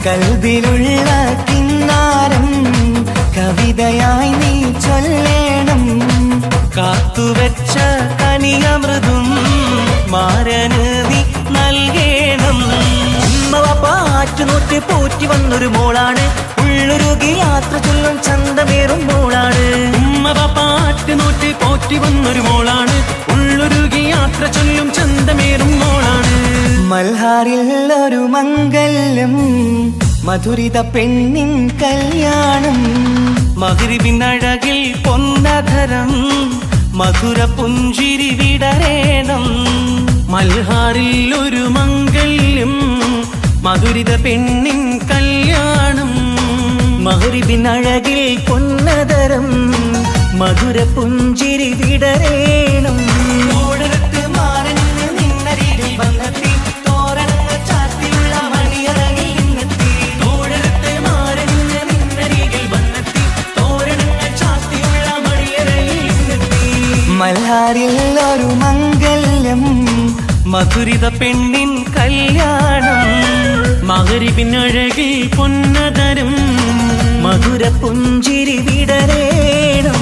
കൽബിലുള്ള കിന്നാരം കവിതയായി നീ ചൊല്ലേണം കാത്തുവെച്ച കനിയമൃതും മാരന് നീ നൽകേണം ഉമ്മവാപ്പാറ്റുനോറ്റ് പോറ്റി വന്നൊരു മോളാണ് ഉള്ളൊരുകി യാത്ര ചൊല്ലും ചന്തമേറും മോളാണ് ഉമ്മവാപ്പാറ്റുനോറ്റ് പോറ്റി വന്നൊരു മോളാണ് ഉള്ളൊരുകി യാത്ര ചൊല്ലും ചന്തമേറും മോളാണ് മൽഹാറിൽ ഒരു മംഗല്യം മധുരിത പെണ്ണിൻ കല്യാണം മഗ്രിബിനഴകിൽ പൊന്നധരം മധുര പുഞ്ചിരി വിടരേണം മൽഹാറിൽ ഒരു മംഗല്യം മധുരിത പെണ്ണിൻ കല്യാണം മഗ്രിബിനഴകിൽ പൊന്നധരം മധുര പുഞ്ചിരി വിടരേണം. ഓടരത്ത് മാറന്ന് നിന്നരികിൽ വന്നെത്തി, തോരണങ്ങൾ ചാർത്തിയുള്ള മണിയറകിൽ നിന്നെത്തി. ഓടരത്ത് മാറന്ന് നിന്നരികിൽ വന്നെത്തി, തോരണങ്ങൾ ചാർത്തിയുള്ള മണിയറകിൽ നിന്നെത്തി. മൽഹാരിൽ ഒരു മംഗല്യം, മധുരിത പെണ്ണിൻ കല്യാണം. മകരിപിനഴകിൽ പൊന്നതരും മധുര പുഞ്ചിരി വിടരേണം.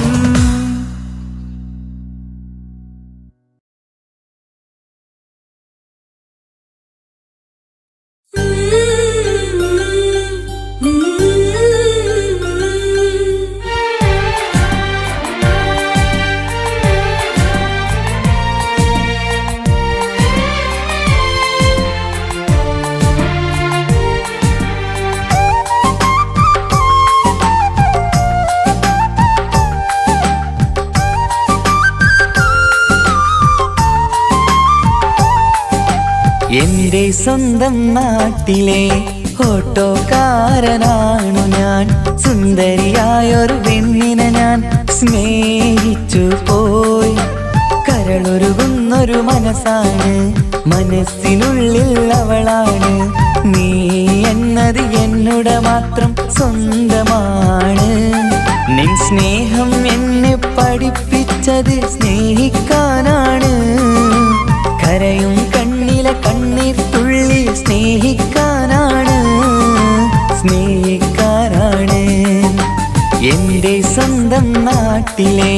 എന്റെ സ്വന്തം നാട്ടിലെ ഓട്ടോക്കാരനാണു ഞാൻ. സുന്ദരിയായൊരു പെണ്ണിനെ ഞാൻ സ്നേഹിച്ചു പോയി. കരളൊരുകുന്നൊരു മനസ്സാണ്, മനസ്സിനുള്ളിൽ അവളാണ്. നീ എന്നത് എന്നുടെ മാത്രം സ്വന്തമാണ്. നിൻ സ്നേഹം എന്നെ പഠിപ്പിച്ചത് സ്നേഹിക്കാനാണ്. കരയും കണ്ണിലെ കണ്ണീർ തുള്ളി സ്നേഹിക്കാനാണ്, സ്നേഹിക്കാനാണ്. എന്റെ സ്വന്തം നാട്ടിലെ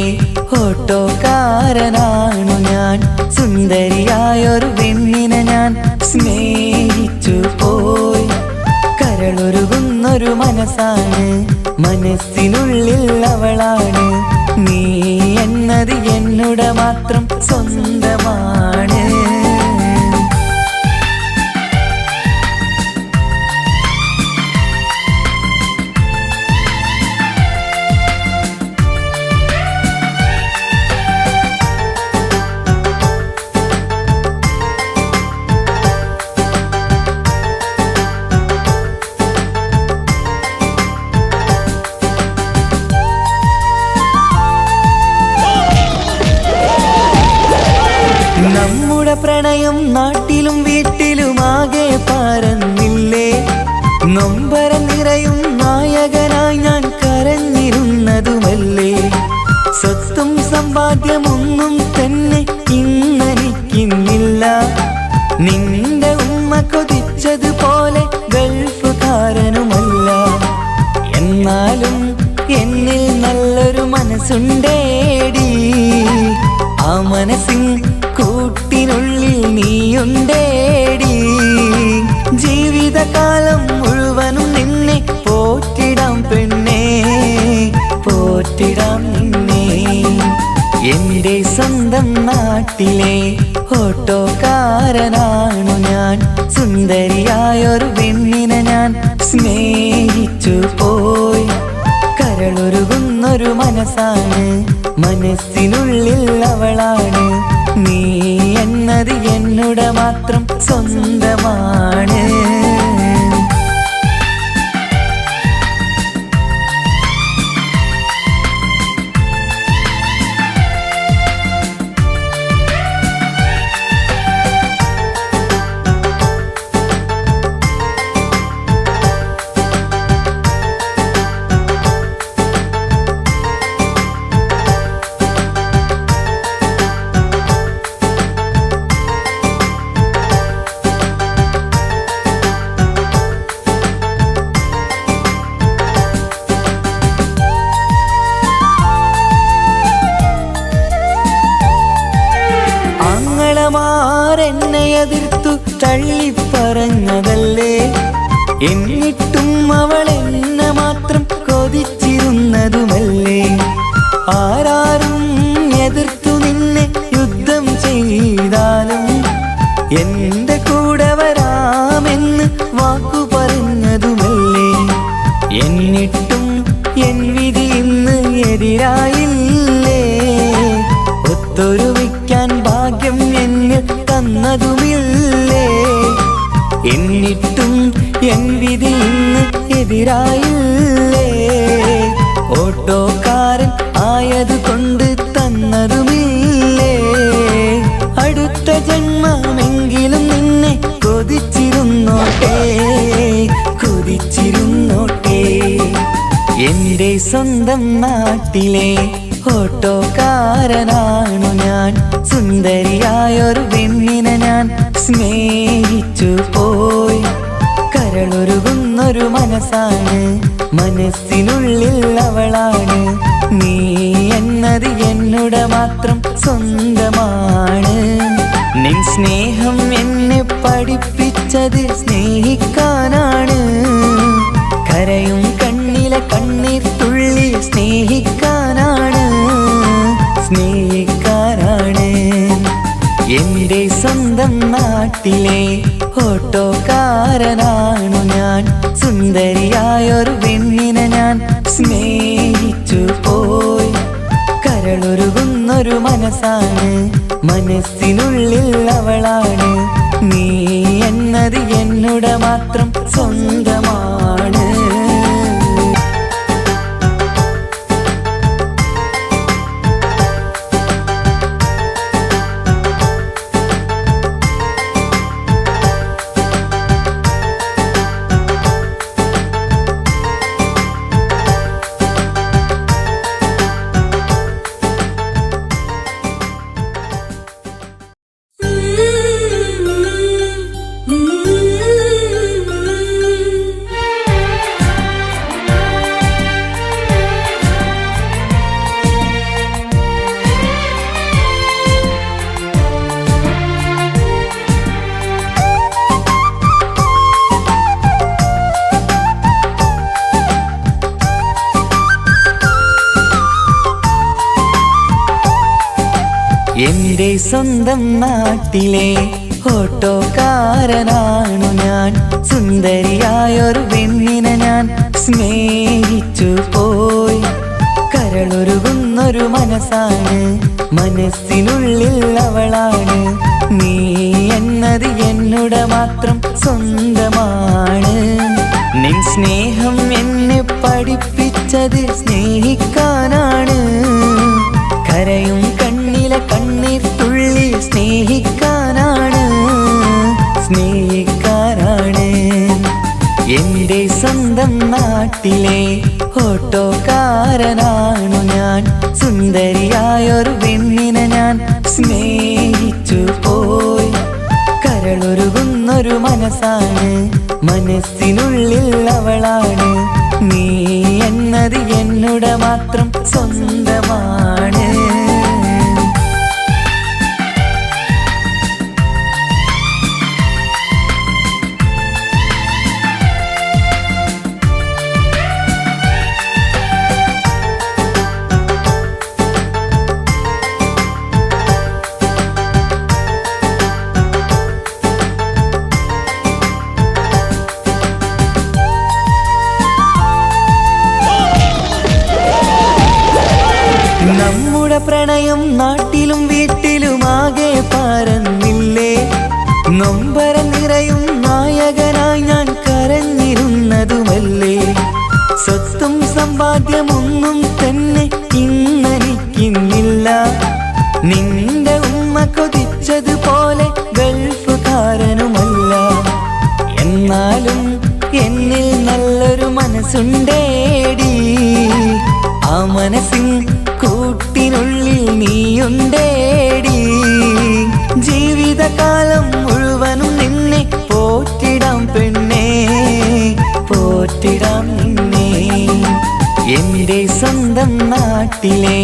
ഓട്ടോക്കാരനാണു ഞാൻ. സുന്ദരിയായൊരു പെണ്ണിനെ ഞാൻ സ്നേഹിച്ചു പോയി. കരളൊരുകുന്നൊരു മനസ്സാണ്, മനസ്സിനുള്ളിൽ അവളാണ്. നീ എന്നത് എന്നുടെ മാത്രം സ്വന്തമാണ്. നമ്മുടെ പ്രണയം നാട്ടിലും വീട്ടിലുമാകെ പരന്നില്ലേ. നൊമ്പര നിറയും നായകനായി ഞാൻ കരഞ്ഞിരുന്നതുമല്ലേ. സ്വത്തും സമ്പാദ്യമൊന്നും തന്നെ ഇന്നെനിക്കിന്നില്ല. നിന്റെ ഉമ്മ കൊതിച്ചതുപോലെ ഗൾഫുകാരനുമല്ല. എന്നാലും എന്നിൽ നല്ലൊരു മനസ്സുണ്ടേടി. ആ മനസ്സിൻ കൂട്ടിനുള്ളിൽ നീയുണ്ടേടി. ജീവിതകാലം മുഴുവനും നിന്നെ പോറ്റിടാം പെണ്ണേ, പോറ്റിടാം നിന്നെ. എന്റെ സ്വന്തം നാട്ടിലെ ഓട്ടോക്കാരനാണു ഞാൻ. സുന്ദരിയായൊരു പെണ്ണിനെ ഞാൻ സ്നേഹിച്ചു പോയി. കരളൊരുകുന്നൊരു മനസ്സാണ്, മനസ്സിനുള്ളിൽ അവളാണ്. നീ എന്നത് എന്നുടെ മാത്രം സ്വന്തമാണ്. എന്നെ എതിർത്തു തള്ളിപ്പറഞ്ഞതല്ലേ. എന്നിട്ടും അവൾ എന്നെ മാത്രം കൊതിച്ചിരുന്നതുമല്ലേ. ആരാരും എതിർത്തു നിന്നെ യുദ്ധം ചെയ്താലും എന്റെ കൂടെ വരാമെന്ന് വാക്കു പറഞ്ഞതുമല്ലേ. എന്നിട്ടും എൻ വിധി ഇന്ന് എതിരായില്ലേ. ഒത്തൊരുമിക്കാൻ ഭാഗ്യം എന്നിൽ തന്നതുമില്ലേ. എന്നിട്ടും എൻ വിധി ഇന്ന് എതിരായില്ലേ. ഓട്ടോക്കാരൻ ആയതുകൊണ്ട് തന്നതുമില്ല. സ്വന്തം നാട്ടിലെ ഓട്ടോക്കാരനാണു ഞാൻ. സുന്ദരിയായൊരു പെണ്ണിനെ ഞാൻ സ്നേഹിച്ചു പോയി. കരളൊരുകുന്നൊരു മനസ്സാണ്, മനസ്സിനുള്ളിൽ അവളാണ്. നീ എന്നത് എന്നുടെ മാത്രം സ്വന്തമാണ്. നിൻ സ്നേഹം എന്നെ പഠിപ്പിച്ചത് സ്നേഹിക്കാനാണ്. കരയും കണ്ണിലെ കണ്ണീർ തുള്ളി സ്നേഹിക്കാനാണ്, സ്നേഹിക്കാനാണ്. എന്റെ സ്വന്തം നാട്ടിലെ ഓട്ടോക്കാരനാണു ഞാൻ. സുന്ദരിയായൊരു പെണ്ണിനെ ഞാൻ സ്നേഹിച്ചു പോയി. കരളൊരുകുന്നൊരു മനസ്സാണ്, മനസ്സിനുള്ളിൽ അവളാണ്. നീ എന്നത് എന്നുടെ മാത്രം സ്വന്തമാണ്. എന്റെ സ്വന്തം നാട്ടിലെ ഓട്ടോക്കാരനാണു ഞാൻ. സുന്ദരിയായൊരു പെണ്ണിനെ ഞാൻ സ്നേഹിച്ചു പോയി. കരളൊരുകുന്നൊരു മനസ്സാണ്, മനസ്സിനുള്ളിൽ അവളാണ്. നീ എന്നത് എന്നുടെ മാത്രം സ്വന്തമാണ്. നിൻ സ്നേഹം എന്നെ പഠിപ്പിച്ചത് സ്നേഹിക്കാനാണ്. കരയും കണ്ണിലെ കണ്ണീർ തുള്ളി സ്നേഹിക്കാനാണ്, സ്നേഹിക്കാനാണ്. എന്റെ സ്വന്തം നാട്ടിലെ ഓട്ടോക്കാരനാണു ഞാൻ. സുന്ദരിയായൊരു പെണ്ണിനെ ഞാൻ സ്നേഹിച്ചു പോയി. കരളൊരുകുന്നൊരു മനസ്സാണ്, മനസ്സിനുള്ളിൽ അവളാണ്. നീ എന്നത് എന്നുടെ മാത്രം സ്വന്തമാണ്. നമ്മുടെ പ്രണയം നാട്ടിലും വീട്ടിലുമാകെ പരന്നില്ലേ. നൊമ്പരം നിറയും നായകനായി ഞാൻ കരഞ്ഞിരുന്നതുമല്ലേ. സ്വത്തും സമ്പാദ്യമൊന്നും തന്നെ ഇന്നെനിക്കിന്നില്ല. നിന്റെ ഉമ്മ കൊതിച്ചതുപോലെ ഗൾഫുകാരനുമല്ല. എന്നാലും എന്നിൽ നല്ലൊരു മനസ്സുണ്ടേടി. ആ മനസ്സിൻ കൂട്ടിനുള്ളിൽ നീയുണ്ടേടി. ജീവിതകാലം മുഴുവനും നിന്നെ പോറ്റിടാം പെണ്ണേ, പോറ്റിടാം നിന്നെ. എന്റെ സ്വന്തം നാട്ടിലെ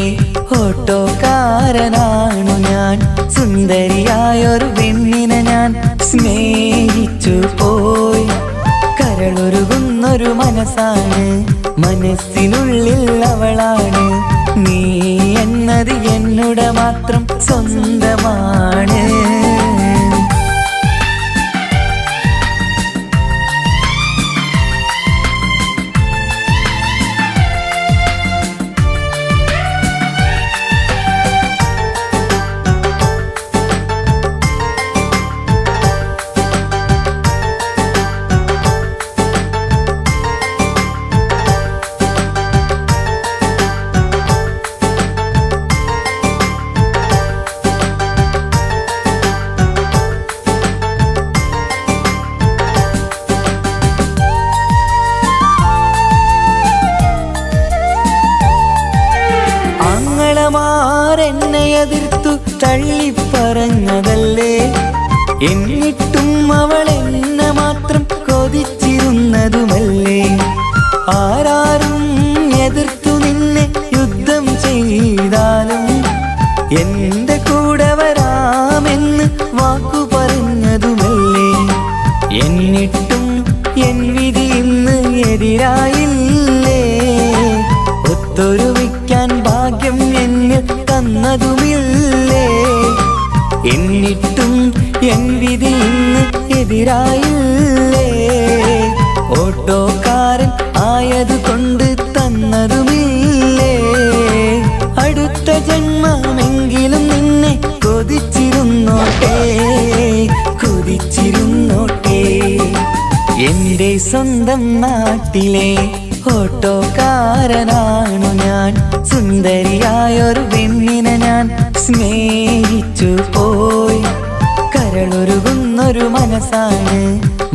ഓട്ടോക്കാരനാണു ഞാൻ. സുന്ദരിയായൊരു പെണ്ണിനെ ഞാൻ സ്നേഹിച്ചു പോയി. കരളൊരുകുന്നൊരു മനസ്സാണ്, മനസ്സിനുള്ളിൽ അവളാണ്. നീ എന്നത് എന്നുടെ മാത്രം സ്വന്തമാണ്. എതിർത്തു തള്ളിപ്പറഞ്ഞതല്ലേ. എന്നിട്ടും അവൾ എന്നെ മാത്രം കൊതിച്ചിരുന്നതുമല്ലേ. ആരാരും എതിർത്തു നിന്നെ യുദ്ധം ചെയ്താലും എന്റെ കൂടെ വരാമെന്ന് വാക്കു പറഞ്ഞതുമല്ലേ. എന്നിട്ടും എൻ വിധി ഇന്ന് എതിരായില്ലേ. ഒത്തൊരുമിക്കാൻ ഭാഗ്യം എന്നിൽ തന്നതുമില്ലേ. എന്നിട്ടും എൻ വിധി ഇന്ന് എതിരായില്ലേ. ഓട്ടോക്കാരൻ ആയതുകൊണ്ട് തന്നതുമില്ലേ. അടുത്ത ജന്മമെങ്കിലും നിന്നെ കൊതിച്ചിരുന്നോട്ടെ, കൊതിച്ചിരുന്നോട്ടെ. എന്റെ സ്വന്തം നാട്ടിലെ ഓട്ടോക്കാരനാണു ഞാൻ. സുന്ദരിയായൊരു പെണ്ണിനെ ഞാൻ സ്നേഹിച്ചു പോയി. കരളൊരുകുന്നൊരു മനസ്സാണ്,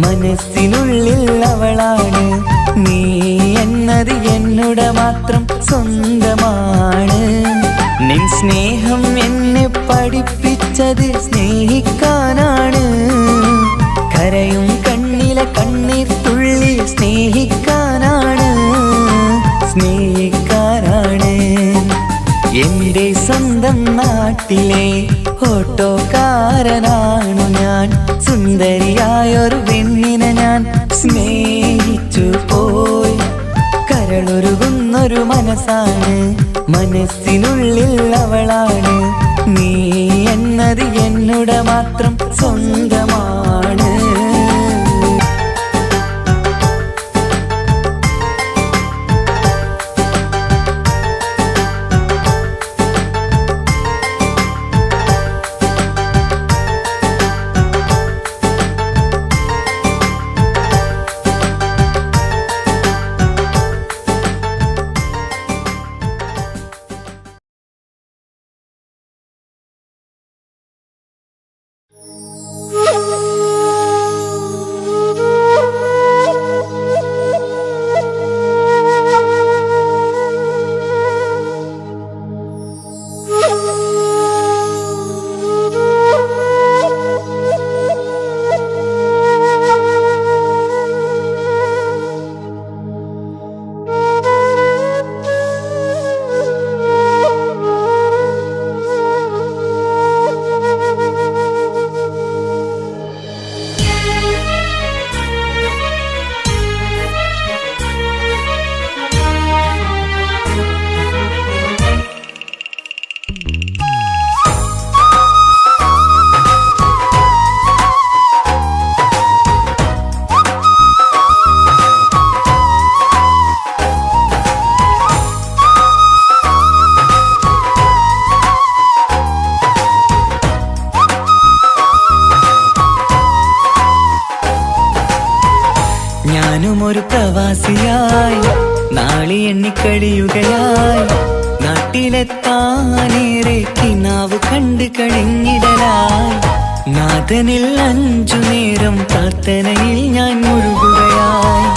മനസ്സിനുള്ളിൽ അവളാണ്. നീ എന്നത് എന്നുടെ മാത്രം സ്വന്തമാണ്. നിൻ സ്നേഹം എന്നെ പഠിപ്പിച്ചത് സ്നേഹിക്കാനാണ്. കരയും കണ്ണിലെ കണ്ണീർ തുള്ളി സ്നേഹിക്കാനാണ്, സ്നേഹിക്കാനാണ്. എന്റെ സ്വന്തം നാട്ടിലെ ഓട്ടോക്കാരനാണു ഞാൻ. സുന്ദരിയായൊരു പെണ്ണിനെ ഞാൻ സ്നേഹിച്ചു പോയി. കരളൊരുകുന്നൊരു മനസ്സാണ്, മനസ്സിനുള്ളിൽ അവളാണ്. നീ എന്നത് എന്നുടെ മാത്രം സ്വന്തമാണ്. ഞാനുമൊരു പ്രവാസിയായി നാളി എണ്ണിക്കഴിയുകയായി. നാട്ടിലെത്താനേറെ കിനാവ് കണ്ടു കഴിഞ്ഞിടലായി. നാഥനിൽ 5 നേരം പ്രാർത്ഥനയിൽ ഞാൻ മുഴുകുകയായി.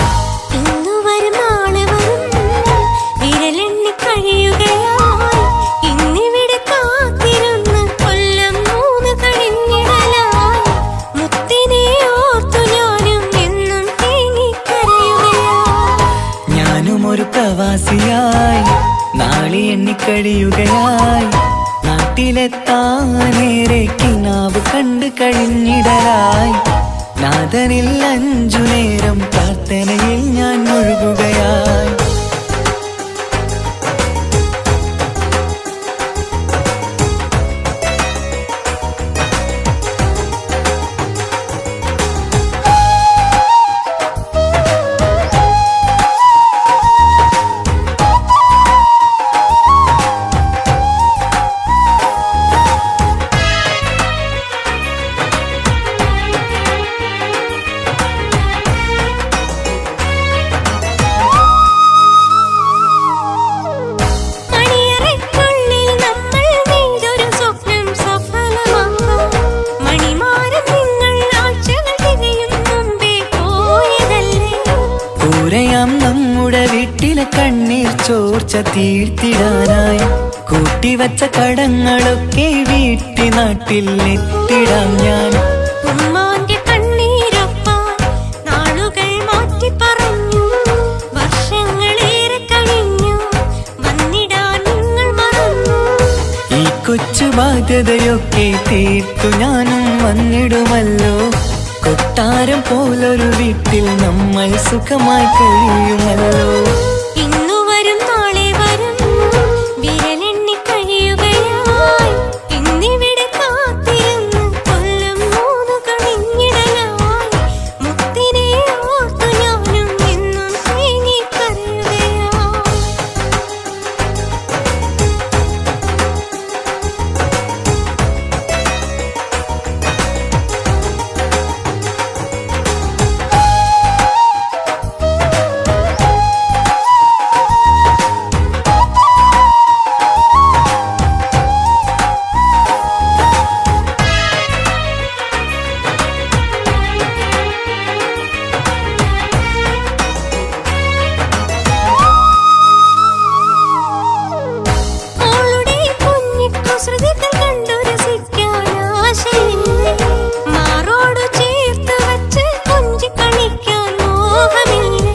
ഞാനുമൊരു പ്രവാസിയായി നാളി എണ്ണിക്കഴിയുകയായി. നാട്ടിലെത്താനേറെ കിനാവ് കണ്ടു കഴിഞ്ഞിടലായി. നാഥനിൽ 5 നേരം പ്രാർത്ഥനയിൽ ഞാൻ മുഴുകുകയായി. നമ്മുടെ വീട്ടിലെ കണ്ണീർ ചോർച്ച തീർത്തിടാനായി കൂട്ടിവച്ച കടങ്ങളൊക്കെ വീട്ടി നാട്ടിൽ എത്തിടാം ഞാൻ. ഉമ്മാന്റെ കണ്ണീരൊപ്പാൻ നാളുകൾ മാറ്റി പറഞ്ഞു. വർഷങ്ങളേറെ കഴിഞ്ഞു വന്നിടാൻ നിങ്ങൾ മറന്നു. ഈ കൊച്ചു ബാധ്യതയൊക്കെ തീർത്തു ഞാനും വന്നിടുമല്ലോ. കൊട്ടാരം പോലൊരു വീട്ടിൽ നമ്മൾ സുഖമായി കഴിയുമല്ലോ. ഇന്നു വരും നാളെ വരും വിരലെണ്ണി കഴിയുകയായി. ഇന്നിവിടെ കാത്തിരുന്ന് കൊല്ലം 3 കഴിഞ്ഞിടലായി. മുത്തിനെ ഓർത്തു ഞാനും എന്നും തേങ്ങിക്കരയുകയായി. അവളുടെ കുഞ്ഞിക്കുസൃതികൾ കണ്ടു രസിക്കാൻ ആശയില്ലേ. മാറോടു ചേർത്ത് വച്ച് കൊഞ്ചി കളിക്കാൻ മോഹമില്ലേ.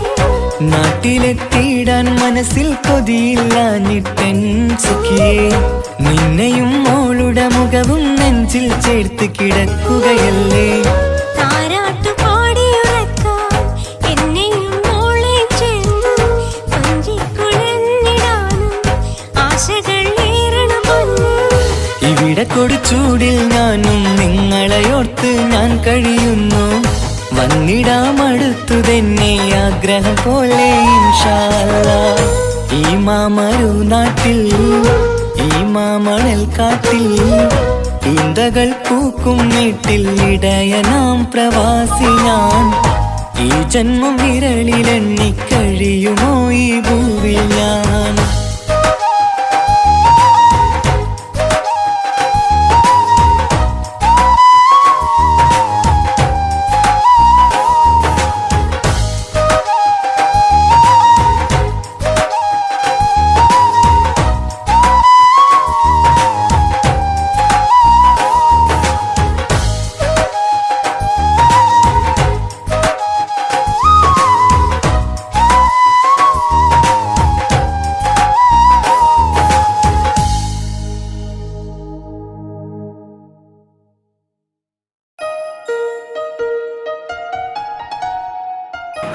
നാട്ടിലെത്തിയിടാൻ മനസ്സിൽ കൊതിയില്ലാഞ്ഞിട്ടൻ സുഖിയേ. നിന്നെയും മോളുടെ മുഖവും നെഞ്ചിൽ ചേർത്ത് കിടക്കുകയല്ലേ. താരാട്ടു പാടിയുറക്കാൻ എന്നെയും മോളെ ചേർന്ന് കൊഞ്ചിക്കുഴഞ്ഞിടാനും ആശകൾ ഏറണം പൊന്നു. ഇവിടെ കൊടുച്ചൂടിൽ ഞാനും നിങ്ങളെയോർത്ത് ഞാൻ കഴിയുന്നു. വന്നിടാമടുത്തു തന്നെ ആഗ്രഹം പോലെ ഇൻഷാ അല്ലാഹ്. ഈ മാമരു നാട്ടിൽ ഈ മാമണൽ കാട്ടിൽ ഈന്തകൾ പൂക്കും വീട്ടിൽ ഇടയനാം പ്രവാസി ഞാൻ. ഈ ജന്മം വിരളിലെണ്ണി കഴിയുമോ ഈ ഭൂവിൽ ഞാൻ.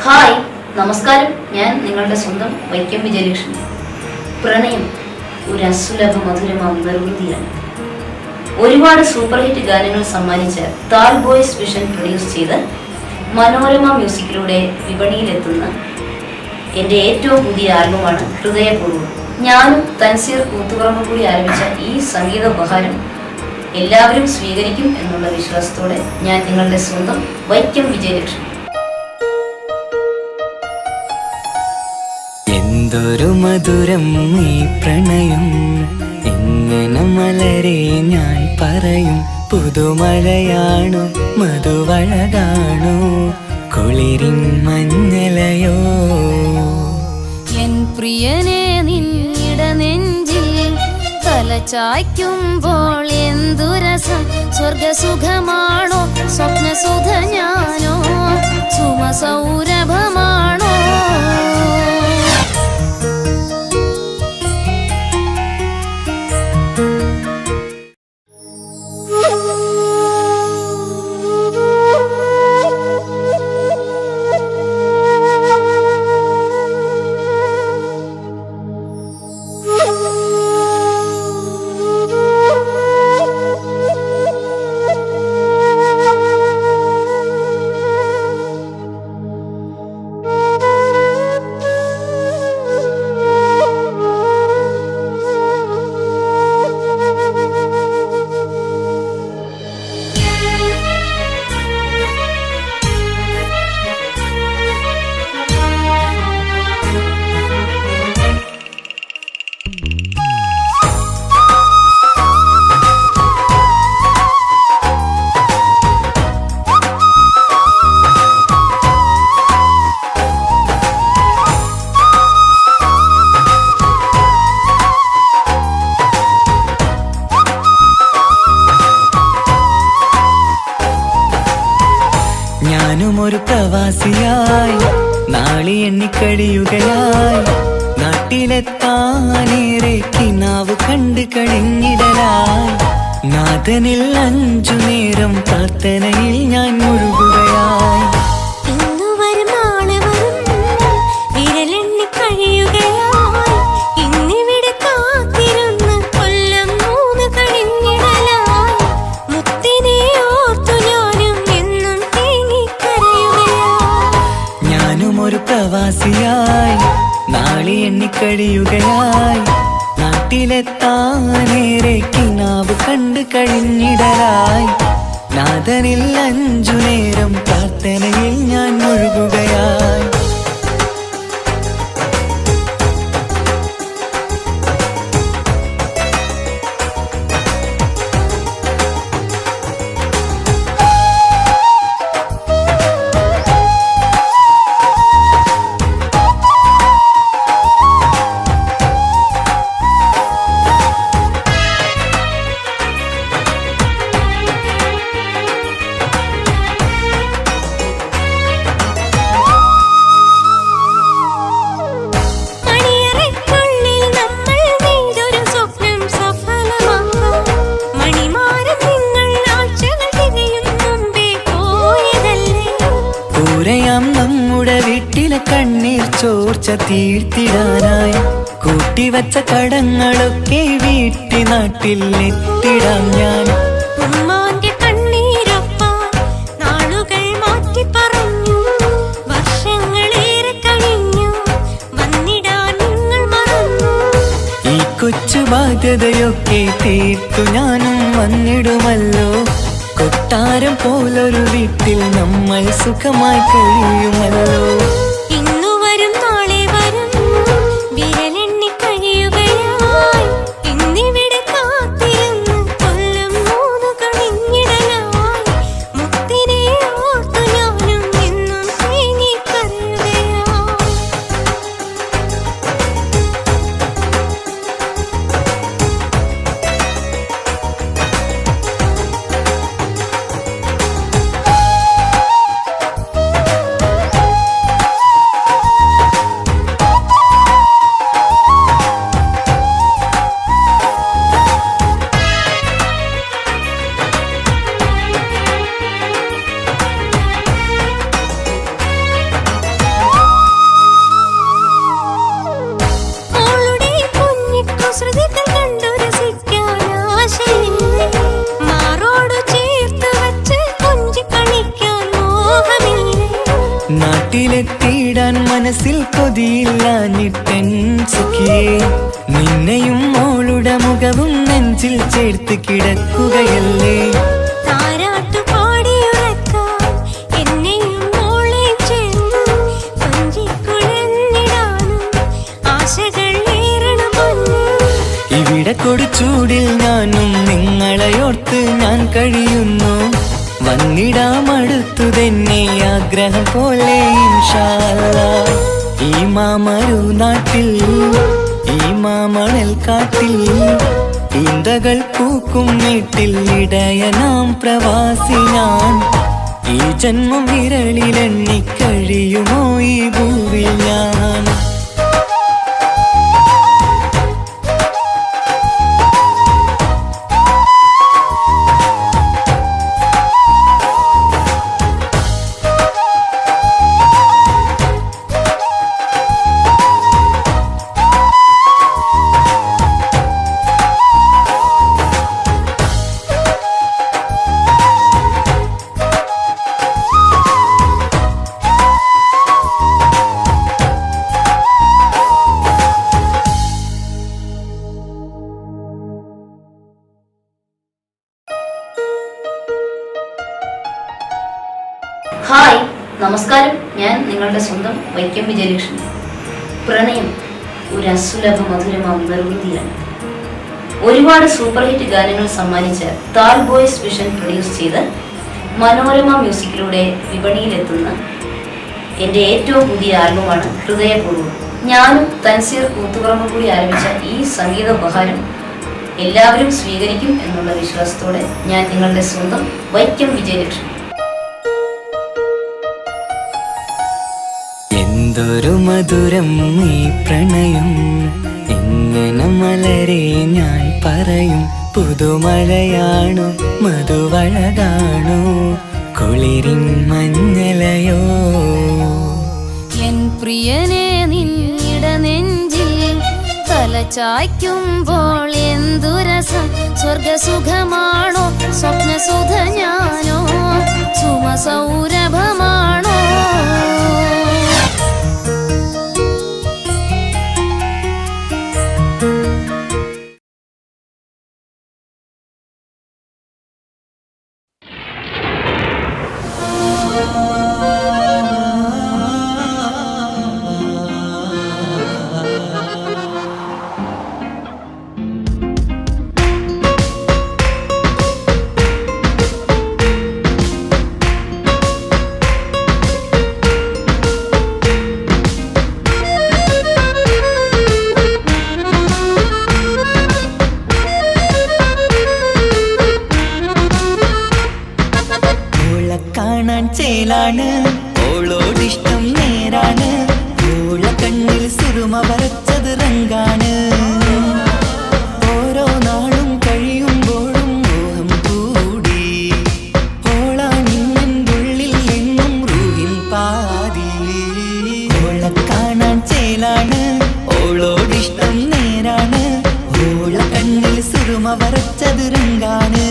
ഹായ്, നമസ്കാരം. ഞാൻ നിങ്ങളുടെ സ്വന്തം വൈക്കം വിജയലക്ഷ്മി. പ്രണയം ഒരു അസുലഭ മധുരമാം നിർവൃതിയാണ്. ഒരുപാട് സൂപ്പർ ഹിറ്റ് ഗാനങ്ങൾ സമ്മാനിച്ച താൽ ബോയ്സ് വിഷൻ പ്രൊഡ്യൂസ് ചെയ്ത് മനോരമ മ്യൂസിക്കിലൂടെ വിപണിയിലെത്തുന്ന എൻ്റെ ഏറ്റവും പുതിയ ആൽബമാണ് ഹൃദയപൂർവ്വം. ഞാനും തൻസീർ കൂത്തുപറമ്പും കൂടി ആരംഭിച്ച ഈ സംഗീത ഉപഹാരം എല്ലാവരും സ്വീകരിക്കും എന്നുള്ള വിശ്വാസത്തോടെ ഞാൻ നിങ്ങളുടെ സ്വന്തം വൈക്കം വിജയലക്ഷ്മി. എന്തൊരു മധുരം ഈ പ്രണയം, എങ്ങനെ മലരെ ഞാൻ പറയും. പുതുമഴയാണു മധുവഴകാണു കുളിരിൻ മഞ്ഞലയോ. എൻ പ്രിയനെ നിന്നിട നെഞ്ചിൽ തലചായ്ക്കുമ്പോൾ എന്തു രസം. സ്വർഗസുഖമാണോ സ്വപ്നസുധ ഞാനോ സുമസൗരഭമാണോ. കഴിയുകയായി, നാളെ എണ്ണിക്കഴിയുകയായി, നാട്ടിലെത്താനേറെ കിനാവ് കണ്ടു കഴിഞ്ഞിടലായി, നാഥനിൽ 5 നേരം പ്രാർത്ഥനയിൽ ഞാൻ മുഴുകുകയായി. പ്രവാസിയായി, നാളെ എണ്ണിക്കഴിയുകയായി, നാട്ടിലെത്താനേറെ കിനാവ് കണ്ടു കഴിഞ്ഞിടലായി, നാഥനിൽ 5 നേരം പ്രാർത്ഥനയിൽ ഞാൻ മുഴുകുകയായി. നമ്മുടെ വീട്ടിലെ കണ്ണീർ ചോർച്ച തീർത്തിടാനായി, കൂട്ടിവച്ച കടങ്ങളൊക്കെ വീട്ടി നാട്ടിൽ എത്തിടാം ഞാൻ. ഈ കൊച്ചു ബാധ്യതയൊക്കെ തീർത്തു ഞാനും വന്നിടുമല്ലോ, കൊട്ടാരം പോലൊരു വീട്ടിൽ നമ്മൾ സുഖമായി കഴിയുമല്ലോ. ഇന്നു വരും നാളെ വരും വിരലെണ്ണി കഴിയുകയായി, ഇന്നിവിടെ കാത്തിരുന്ന് കൊല്ലം 3 കഴിഞ്ഞിടലായി, മുത്തിനെ ഓർത്തു ഞാനും എന്നും തേങ്ങിക്കരയുകയായി. നാട്ടിലെത്തിയിടാൻ മനസ്സിൽ കൊതിയില്ലാഞ്ഞിട്ടൻ സുഖിയേ, നിന്നെയും മോളുടെ മുഖവും നെഞ്ചിൽ ചേർത്ത് കിടക്കുകയല്ലേ. ഇവിടെ കൊടുച്ചൂടിൽ ഞാനും നിങ്ങളെയോർത്ത് ഞാൻ കഴിയുന്നു, വന്നിടാമടുത്തു തന്നെ ആഗ്രഹം പോലെ ഇൻഷാ അല്ലാഹ്. ഈ മാമരു നാട്ടിൽ, ഈ മാമണൽ കാട്ടിൽ, ഈന്തകൾ പൂക്കും വീട്ടിൽ ഇടയനാം പ്രവാസി ഞാൻ. ഈ ജന്മം വിരളിലെണ്ണി കഴിയുമോ ഈ ഭൂവിൽ ഞാൻ. ഹായ്, നമസ്കാരം. ഞാൻ നിങ്ങളുടെ സ്വന്തം വൈക്കം വിജയലക്ഷ്മി. പ്രണയം ഒരു അസുലഭ മധുരമാം നിർവൃതിയാണ്. ഒരുപാട് സൂപ്പർ ഹിറ്റ് ഗാനങ്ങൾ സമ്മാനിച്ച താൽ ബോയ്സ് വിഷൻ പ്രൊഡ്യൂസ് ചെയ്ത് മനോരമ മ്യൂസിക്കിലൂടെ വിപണിയിലെത്തുന്ന എൻ്റെ ഏറ്റവും പുതിയ ആൽബമാണ് ഹൃദയപൂർവ്വം. ഞാനും തൻസീർ കൂത്തുപറമ്പും കൂടി ആരംഭിച്ച ഈ സംഗീത ഉപഹാരം എല്ലാവരും സ്വീകരിക്കും എന്നുള്ള വിശ്വാസത്തോടെ ഞാൻ നിങ്ങളുടെ സ്വന്തം വൈക്കം വിജയലക്ഷ്മി. എന്തൊരു മധുരം ഈ പ്രണയം, എങ്ങനെ മലരെ ഞാൻ പറയും. പുതുമഴയാണോ മധുവഴകാണോ കുളിരിൻ മഞ്ഞലയോ. എൻ പ്രിയനെ നിന്നിട നെഞ്ചിൽ തലചായ്ക്കുമ്പോൾ എന്തുരസം. സ്വർഗസുഖമാണോ സ്വപ്നസുധ ഞാനോ സുമസൗരഭമാണോ. കാണാൻ ചേലാണ് ഓളോടിഷ്ടം നേരാണ്. ഓള കണ്ണിൽ സുറുമ വരച്ചത് റങ്കാണ്. ഓരോ നാളും കഴിയുമ്പോഴും മോഹം കൂടി. ഓളാനിന്നുള്ളിൽ എന്നും റൂഹിൻ പാതി. ഓള കാണാൻ ചേലാണ് ഓളോടിഷ്ടം നേരാണ്. ഓള കണ്ണിൽ സുറുമ വരച്ചത് റങ്കാണ്.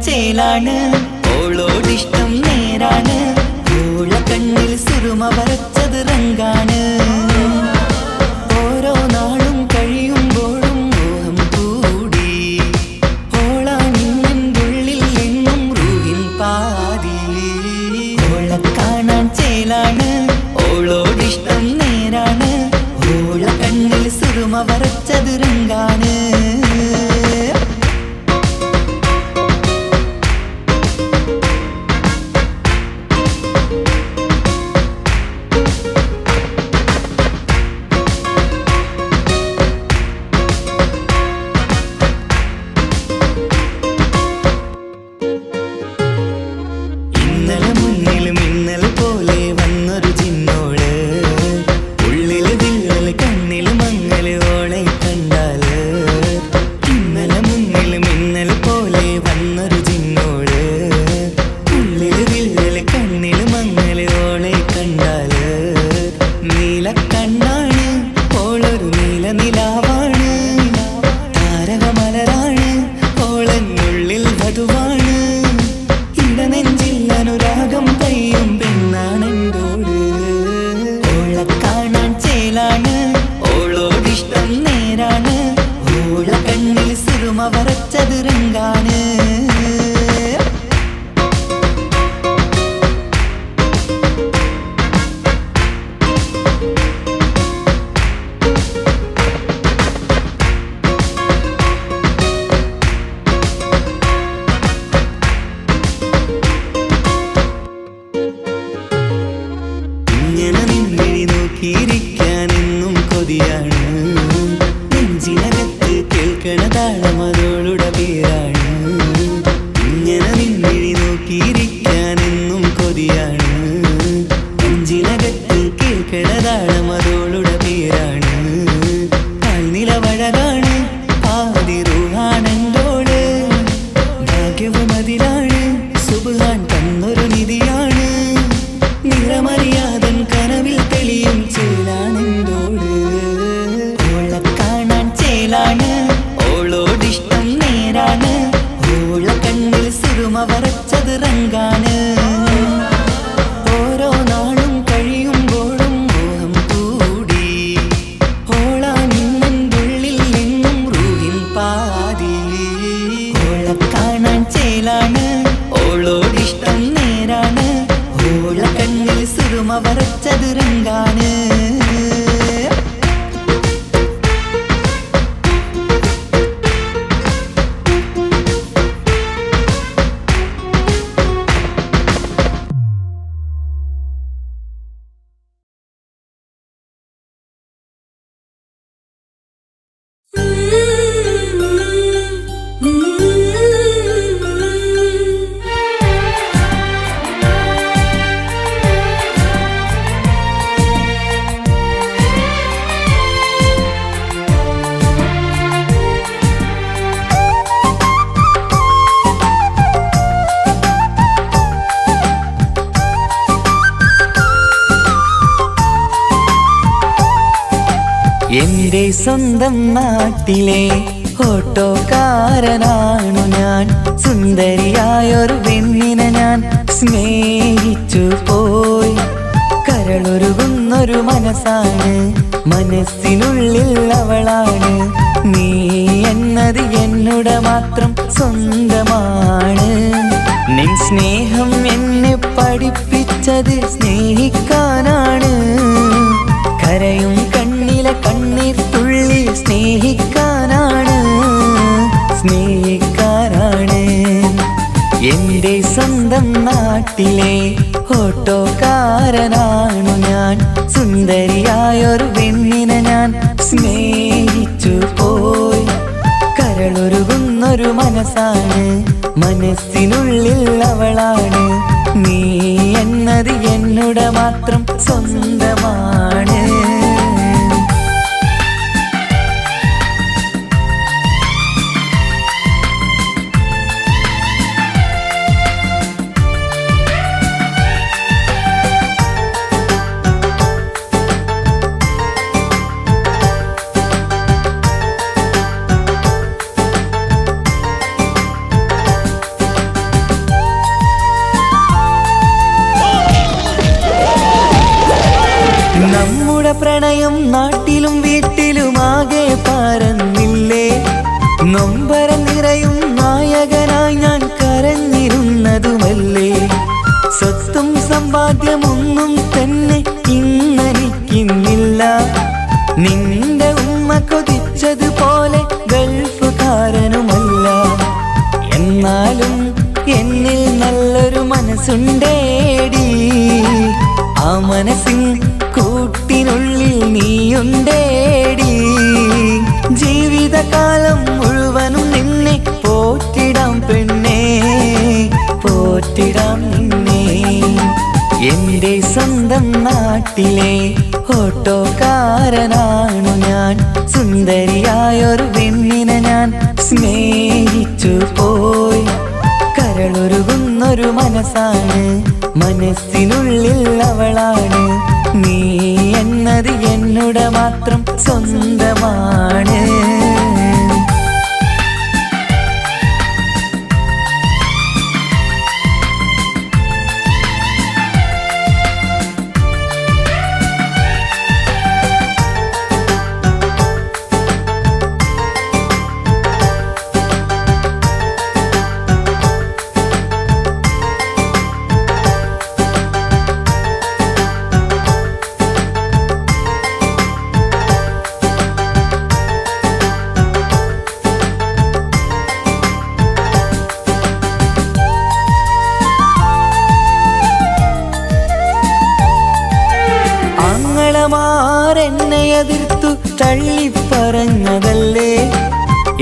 ചേലാണ് ഓളോടിഷ്ടം നേരാണ്. ഓള കണ്ണിൽ സുറുമ വരച്ചത് റങ്കാണ്. ഓരോ നാളും കഴിയും വരച്ചത് രംഗാണ്. ഇന്നലെ മുന്നിൽ മിന്നൽ പോലെ വന്നൊരു ചിന്നോള്, ഉള്ളിൽ വിള്ളൽ കണ്ണിൽ മങ്ങൽ ഓളെ കണ്ടാല്. ഇന്നലെ മുന്നിൽ മിന്നൽ പോലെ വന്നൊരു ചിന്നോള്, ഉള്ളിൽ വിള്ളൽ കണ്ണിൽ മങ്ങൽ ഓളെ കണ്ടാല്. നീല കണ്ണാണ് ഓളൊരു നീല നിലാവാണ്, താരകമലരാണ് ഓളെന്നുള്ളിൽ വധുവാണ്. നെഞ്ചിൽ അനുരാഗം പെയ്യും പെണ്ണാണെന്തോട്. ഓളെ കാണാൻ ചേലാണ് ഓളോടിഷ്ടം നേരാണ്, ഓള കണ്ണിൽ സിറുമ വരച്ചത് രംഗാണ്. നോക്കിയിരിക്കാനെന്നും കൊതിയാണ്, നെഞ്ചിനകത്ത് കേൾക്കണ താളമതോളുടെ പേരാണ്. ഇങ്ങനെ നിന്നിഴി നോക്കിയിരിക്കാനെന്നും കൊതിയാണ്, നെഞ്ചിനകത്ത് കേൾക്കണ താളമതോളുടെ പേരാണ്. കാൽനിലവഴകാണ് പാതി റൂഹാണെന്തോള്, ഭാഗ്യവും അതിലാണ് സുബ്ഹാൻ തന്നൊരു നിധിയാണ്. നിറമറിയാതൻ കനവിൽ തെളിയും ചേലാണെന്തോട്. ഓളെ കാണാൻ ചേലാണ് ഓളോടിഷ്ടം നേരാണ്, ഓള കണ്ണിൽ സിറുമ വരച്ചത് രംഗാണ്. ഓരോ നാളും കഴിയുമ്പോഴും മോഹം കൂടി, ഓളാ നിന്നുള്ളിൽ നിന്നും റൂഹിൻ പാതി. ഓളെ കാണാൻ ചേലാണ് ഓളോടിഷ്ടം നേരാണ്, ഓള കണ്ണിൽ സിറുമ വരച്ചത് രംഗാണ്. എന്റെ സ്വന്തം നാട്ടിലെ ഓട്ടോക്കാരനാണു ഞാൻ, സുന്ദരിയായൊരു പെണ്ണിനെ ഞാൻ സ്നേഹിച്ചു പോയി. കരളൊരുകുന്നൊരു മനസ്സാണ്, മനസ്സിനുള്ളിൽ അവളാണ്. നീ എന്നത് എന്നുടെ മാത്രം സ്വന്തമാണ്. നിൻ സ്നേഹം എന്നെ പഠിപ്പിച്ചത് സ്നേഹിക്കാനാണ്, കരയും കണ്ണിലെ കണ്ണീർ തുള്ളി സ്നേഹിക്കാനാണ്, സ്നേഹിക്കാനാണ്. എന്റെ സ്വന്തം നാട്ടിലെ ഓട്ടോക്കാരനാണു ഞാൻ, സുന്ദരിയായൊരു പെണ്ണിനെ ഞാൻ സ്നേഹിച്ചു പോയി. കരളൊരുകുന്നൊരു മനസ്സാണ്, മനസ്സിനുള്ളിൽ അവളാണ്. നീ എന്നത് എന്നുടെ മാത്രം സ്വന്തമാണ്. നമ്മുടെ പ്രണയം നാട്ടിലും വീട്ടിലുമാകെ പരന്നില്ലേ, നൊമ്പരം നിറയും നായകനായി ഞാൻ കരഞ്ഞിരുന്നതുമല്ലേ. സ്വത്തും സമ്പാദ്യമൊന്നും തന്നെ ഇന്നെനിക്കിന്നില്ല, നിന്റെ ഉമ്മ കൊതിച്ച സുന്ദരിയായൊരു പെണ്ണിനെ ഞാൻ സ്നേഹിച്ചു പോയി. കരളൊരുകുന്നൊരു മനസ്സാണ്, മനസ്സിനുള്ളിൽ അവളാണ്. നീ എന്നത് എന്നുടെ മാത്രം സ്വന്തമാണ്. എന്നെ എതിർത്തു തള്ളിപ്പറഞ്ഞതല്ലേ,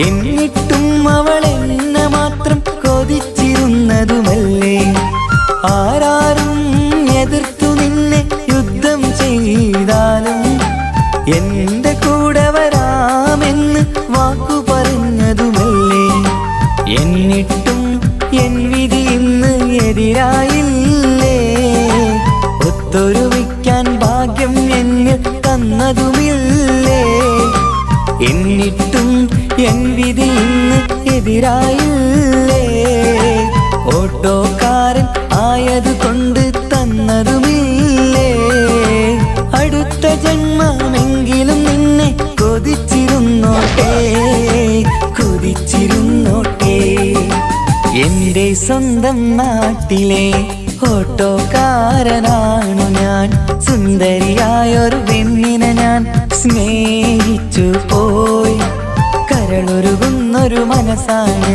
എന്നിട്ടും അവൾ എന്നെ മാത്രം കൊതിച്ചിരുന്നതുമല്ലേ. ആരാരും എതിർത്തു നിന്നെ യുദ്ധം ചെയ്താലും എന്റെ കൂടെ വരാമെന്ന് വാക്കു പറഞ്ഞതുമല്ലേ. എന്നിട്ടും എൻ വിധി ഇന്ന് എതിരായില്ലേ. ഒത്തൊരുമിക്കാൻ ഭാഗ്യം എന്നിൽ തന്നതുമില്ലേ. എന്നിട്ടും എൻ വിധി ഇന്ന് എതിരായില്ലേ. ഓട്ടോക്കാരൻ ആയതുകൊണ്ട് തന്നതുമില്ലേ. അടുത്ത ജന്മമെങ്കിലും നിന്നെ കൊതിച്ചിരുന്നോട്ടെ, കൊതിച്ചിരുന്നോട്ടെ. എന്റെ സ്വന്തം നാട്ടിലെ ഓട്ടോക്കാരനാണു ഞാൻ. സുന്ദരിയായൊരു പെണ്ണിനെ ഞാൻ സ്നേഹിച്ചു പോയി. കരളൊരുകുന്നൊരു മനസ്സാണ്,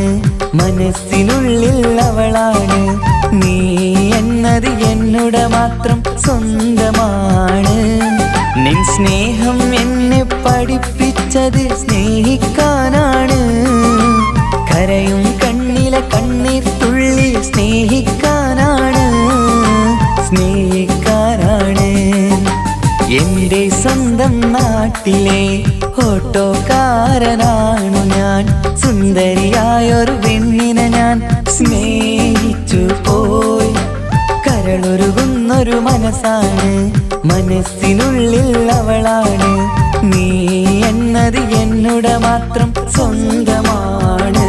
മനസ്സിനുള്ളിൽ അവളാണ്. നീ എന്നത് എന്നുടെ മാത്രം സ്വന്തമാണ്. നിൻ സ്നേഹം എന്നെ പഠിപ്പിച്ചത് സ്നേഹിക്കാനാണ്. കരയും കണ്ണിലെ കണ്ണീർ തുള്ളി സ്നേഹിക്കാനാണ്, സ്നേഹിക്കാനാണ്. എന്റെ സ്വന്തം നാട്ടിലെ ഓട്ടോക്കാരനാണു ഞാൻ. സുന്ദരിയായൊരു പെണ്ണിനെ ഞാൻ സ്നേഹിച്ചു പോയി. കരളൊരുകുന്നൊരു മനസ്സാണ്, മനസ്സിനുള്ളിൽ അവളാണ്. നീ എന്നത് എന്നുടെ മാത്രം സ്വന്തമാണ്.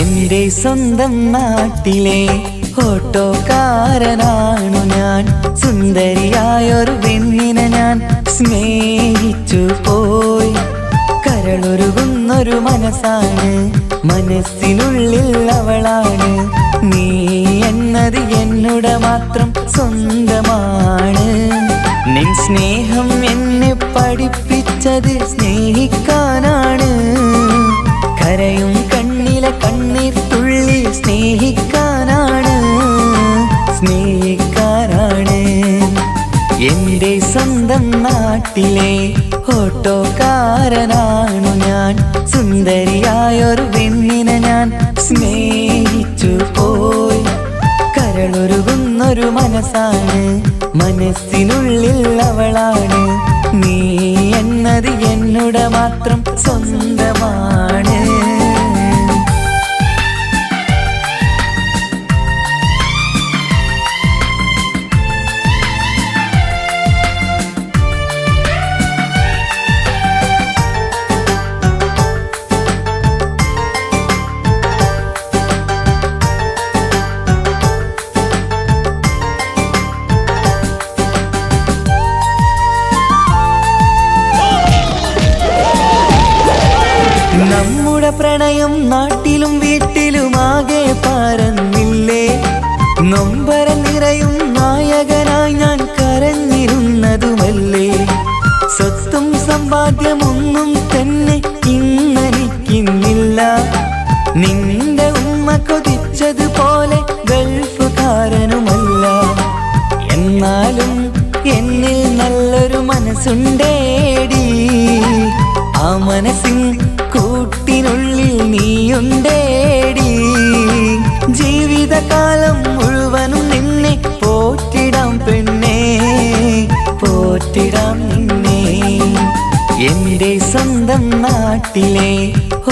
എന്റെ സ്വന്തം നാട്ടിലെ ഓട്ടോക്കാരനാണു ഞാൻ. സുന്ദരിയായൊരു പെണ്ണിനെ ഞാൻ സ്നേഹിച്ചു പോയി. കരളൊരുകുന്നൊരു മനസ്സാണ്, മനസ്സിനുള്ളിൽ അവളാണ്. നീ എന്നത് എന്നുടെ മാത്രം സ്വന്തമാണ്. നിൻ സ്നേഹം എന്നെ പഠിപ്പിച്ചത് സ്നേഹിക്കാനാണ്. കരയും കണ്ണിലെ കണ്ണീർ തുള്ളി സ്നേഹിക്കാനാണ്, സ്നേഹിക്കാനാണ്. എന്റെ സ്വന്തം നാട്ടിലെ ഓട്ടോക്കാരനാണു ഞാൻ. സുന്ദരിയായൊരു പെണ്ണിനെ ഞാൻ സ്നേഹിച്ചു പോയി. കരളൊരുകുന്നൊരു മനസ്സാണ്, മനസ്സിനുള്ളിൽ അവളാണ്. നീ എന്നത് എന്നുടെ മാത്രം സ്വന്തമാണ്. പ്രണയം നാട്ടിലും വീട്ടിലുമാകെ പരന്നില്ലേ. നൊമ്പര നിറയും നായകനായി ഞാൻ കരഞ്ഞിരുന്നതുമല്ലേ. സ്വത്തും സമ്പാദ്യമൊന്നും തന്നെ ഇന്നെനിക്കിന്നില്ല. നിന്റെ ഉമ്മ കൊതിച്ചതുപോലെ ഗൾഫുകാരനുമല്ല. എന്നാലും എന്നിൽ നല്ലൊരു മനസ്സുണ്ടേടി. ആ മനസ്സിൻ കൂട്ടിനുള്ളിൽ നീയുണ്ടേടി. ജീവിതകാലം മുഴുവനും നിന്നെ പോറ്റിടാം പെണ്ണേ, പോറ്റിടാം നിന്നെ. എന്റെ സ്വന്തം നാട്ടിലെ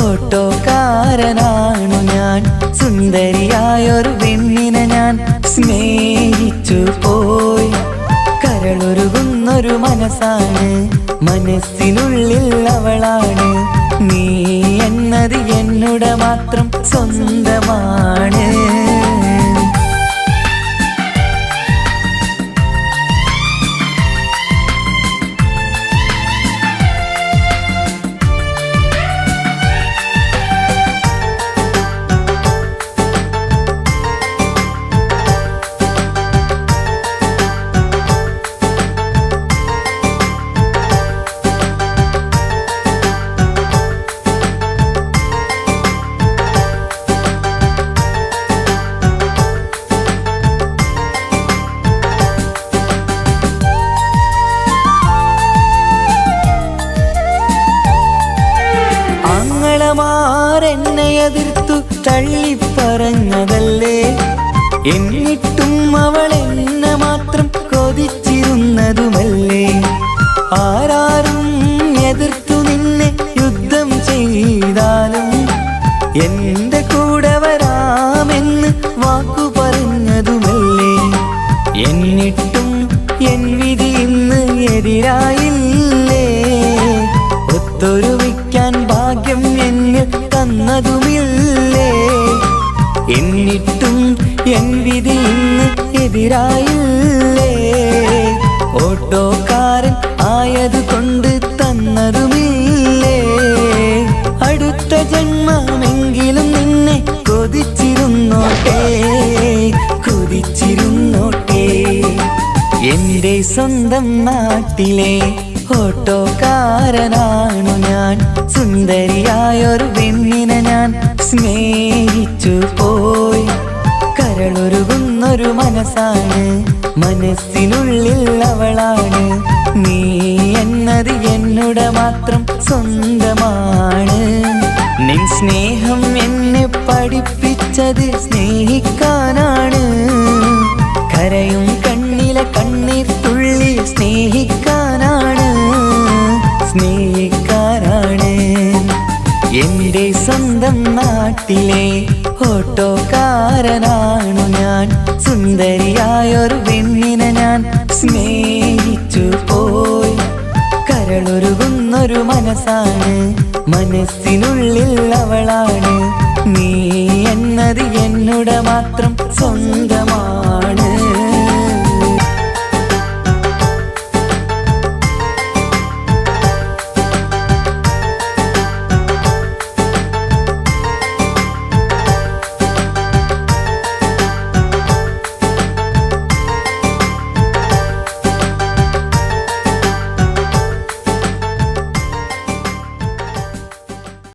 ഓട്ടോക്കാരനാണു ഞാൻ. സുന്ദരിയായൊരു പെണ്ണിനെ ഞാൻ സ്നേഹിച്ചു പോയി. കരളൊരുകുന്നൊരു മനസ്സാണ്, മനസ്സിനുള്ളിൽ അവളാണ്. നീ എന്നത് എന്നുടെ മാത്രം സ്വന്തമാണ്. എന്നെ എതിർത്തു തള്ളിപ്പറഞ്ഞതല്ലേ. എന്നിട്ടും അവൾ എന്നെ മാത്രം കൊതിച്ചിരുന്നതുമല്ലേ. ആരാരും എതിർത്തു നിന്നെ യുദ്ധം ചെയ്താലും എന്റെ കൂടെ വരാമെന്ന് വാക്കു പറഞ്ഞതുമല്ലേ. എന്നിട്ടും എൻ വിധി ഇന്ന് എതിരായില്ലേ. ഒത്തൊരുമിക്കാൻ ഭാഗ്യം എന്നിൽ തന്നതുമില്ലേ. എന്നിട്ടും എൻ വിധി ഇന്ന് എതിരായില്ലേ. ഓട്ടോക്കാരൻ ആയതുകൊണ്ട് തന്നതുമില്ലേ. അടുത്ത ജന്മമെങ്കിലും നിന്നെ കൊതിച്ചിരുന്നോട്ടെ, കൊതിച്ചിരുന്നോട്ടെ. എന്റെ സ്വന്തം നാട്ടിലെ ഓട്ടോക്കാരനാണു ഞാൻ. സുന്ദരിയായൊരു പെണ്ണിനെ ഞാൻ സ്നേഹിച്ചു പോയി. കരളൊരുകുന്നൊരു മനസ്സാണ്, മനസ്സിനുള്ളിൽ അവളാണ്. നീ എന്നത് എന്നുടെ മാത്രം സ്വന്തമാണ്. നിൻ സ്നേഹം എന്നെ പഠിപ്പിച്ചത് സ്നേഹിക്കാനാണ്. കരയും കണ്ണിലെ കണ്ണീർ തുള്ളി സ്നേഹിക്കാനാണ്, സ്നേഹിക്കാനാണ്. എന്റെ സ്വന്തം നാട്ടിലെ ഓട്ടോക്കാരനാണു ഞാൻ. സുന്ദരിയായൊരു പെണ്ണിനെ ഞാൻ സ്നേഹിച്ചു പോയി. കരളൊരുകുന്നൊരു മനസ്സാണ്, മനസ്സിനുള്ളിൽ അവളാണ്. നീ എന്നത് എന്നുടെ മാത്രം സ്വന്തമാണ്.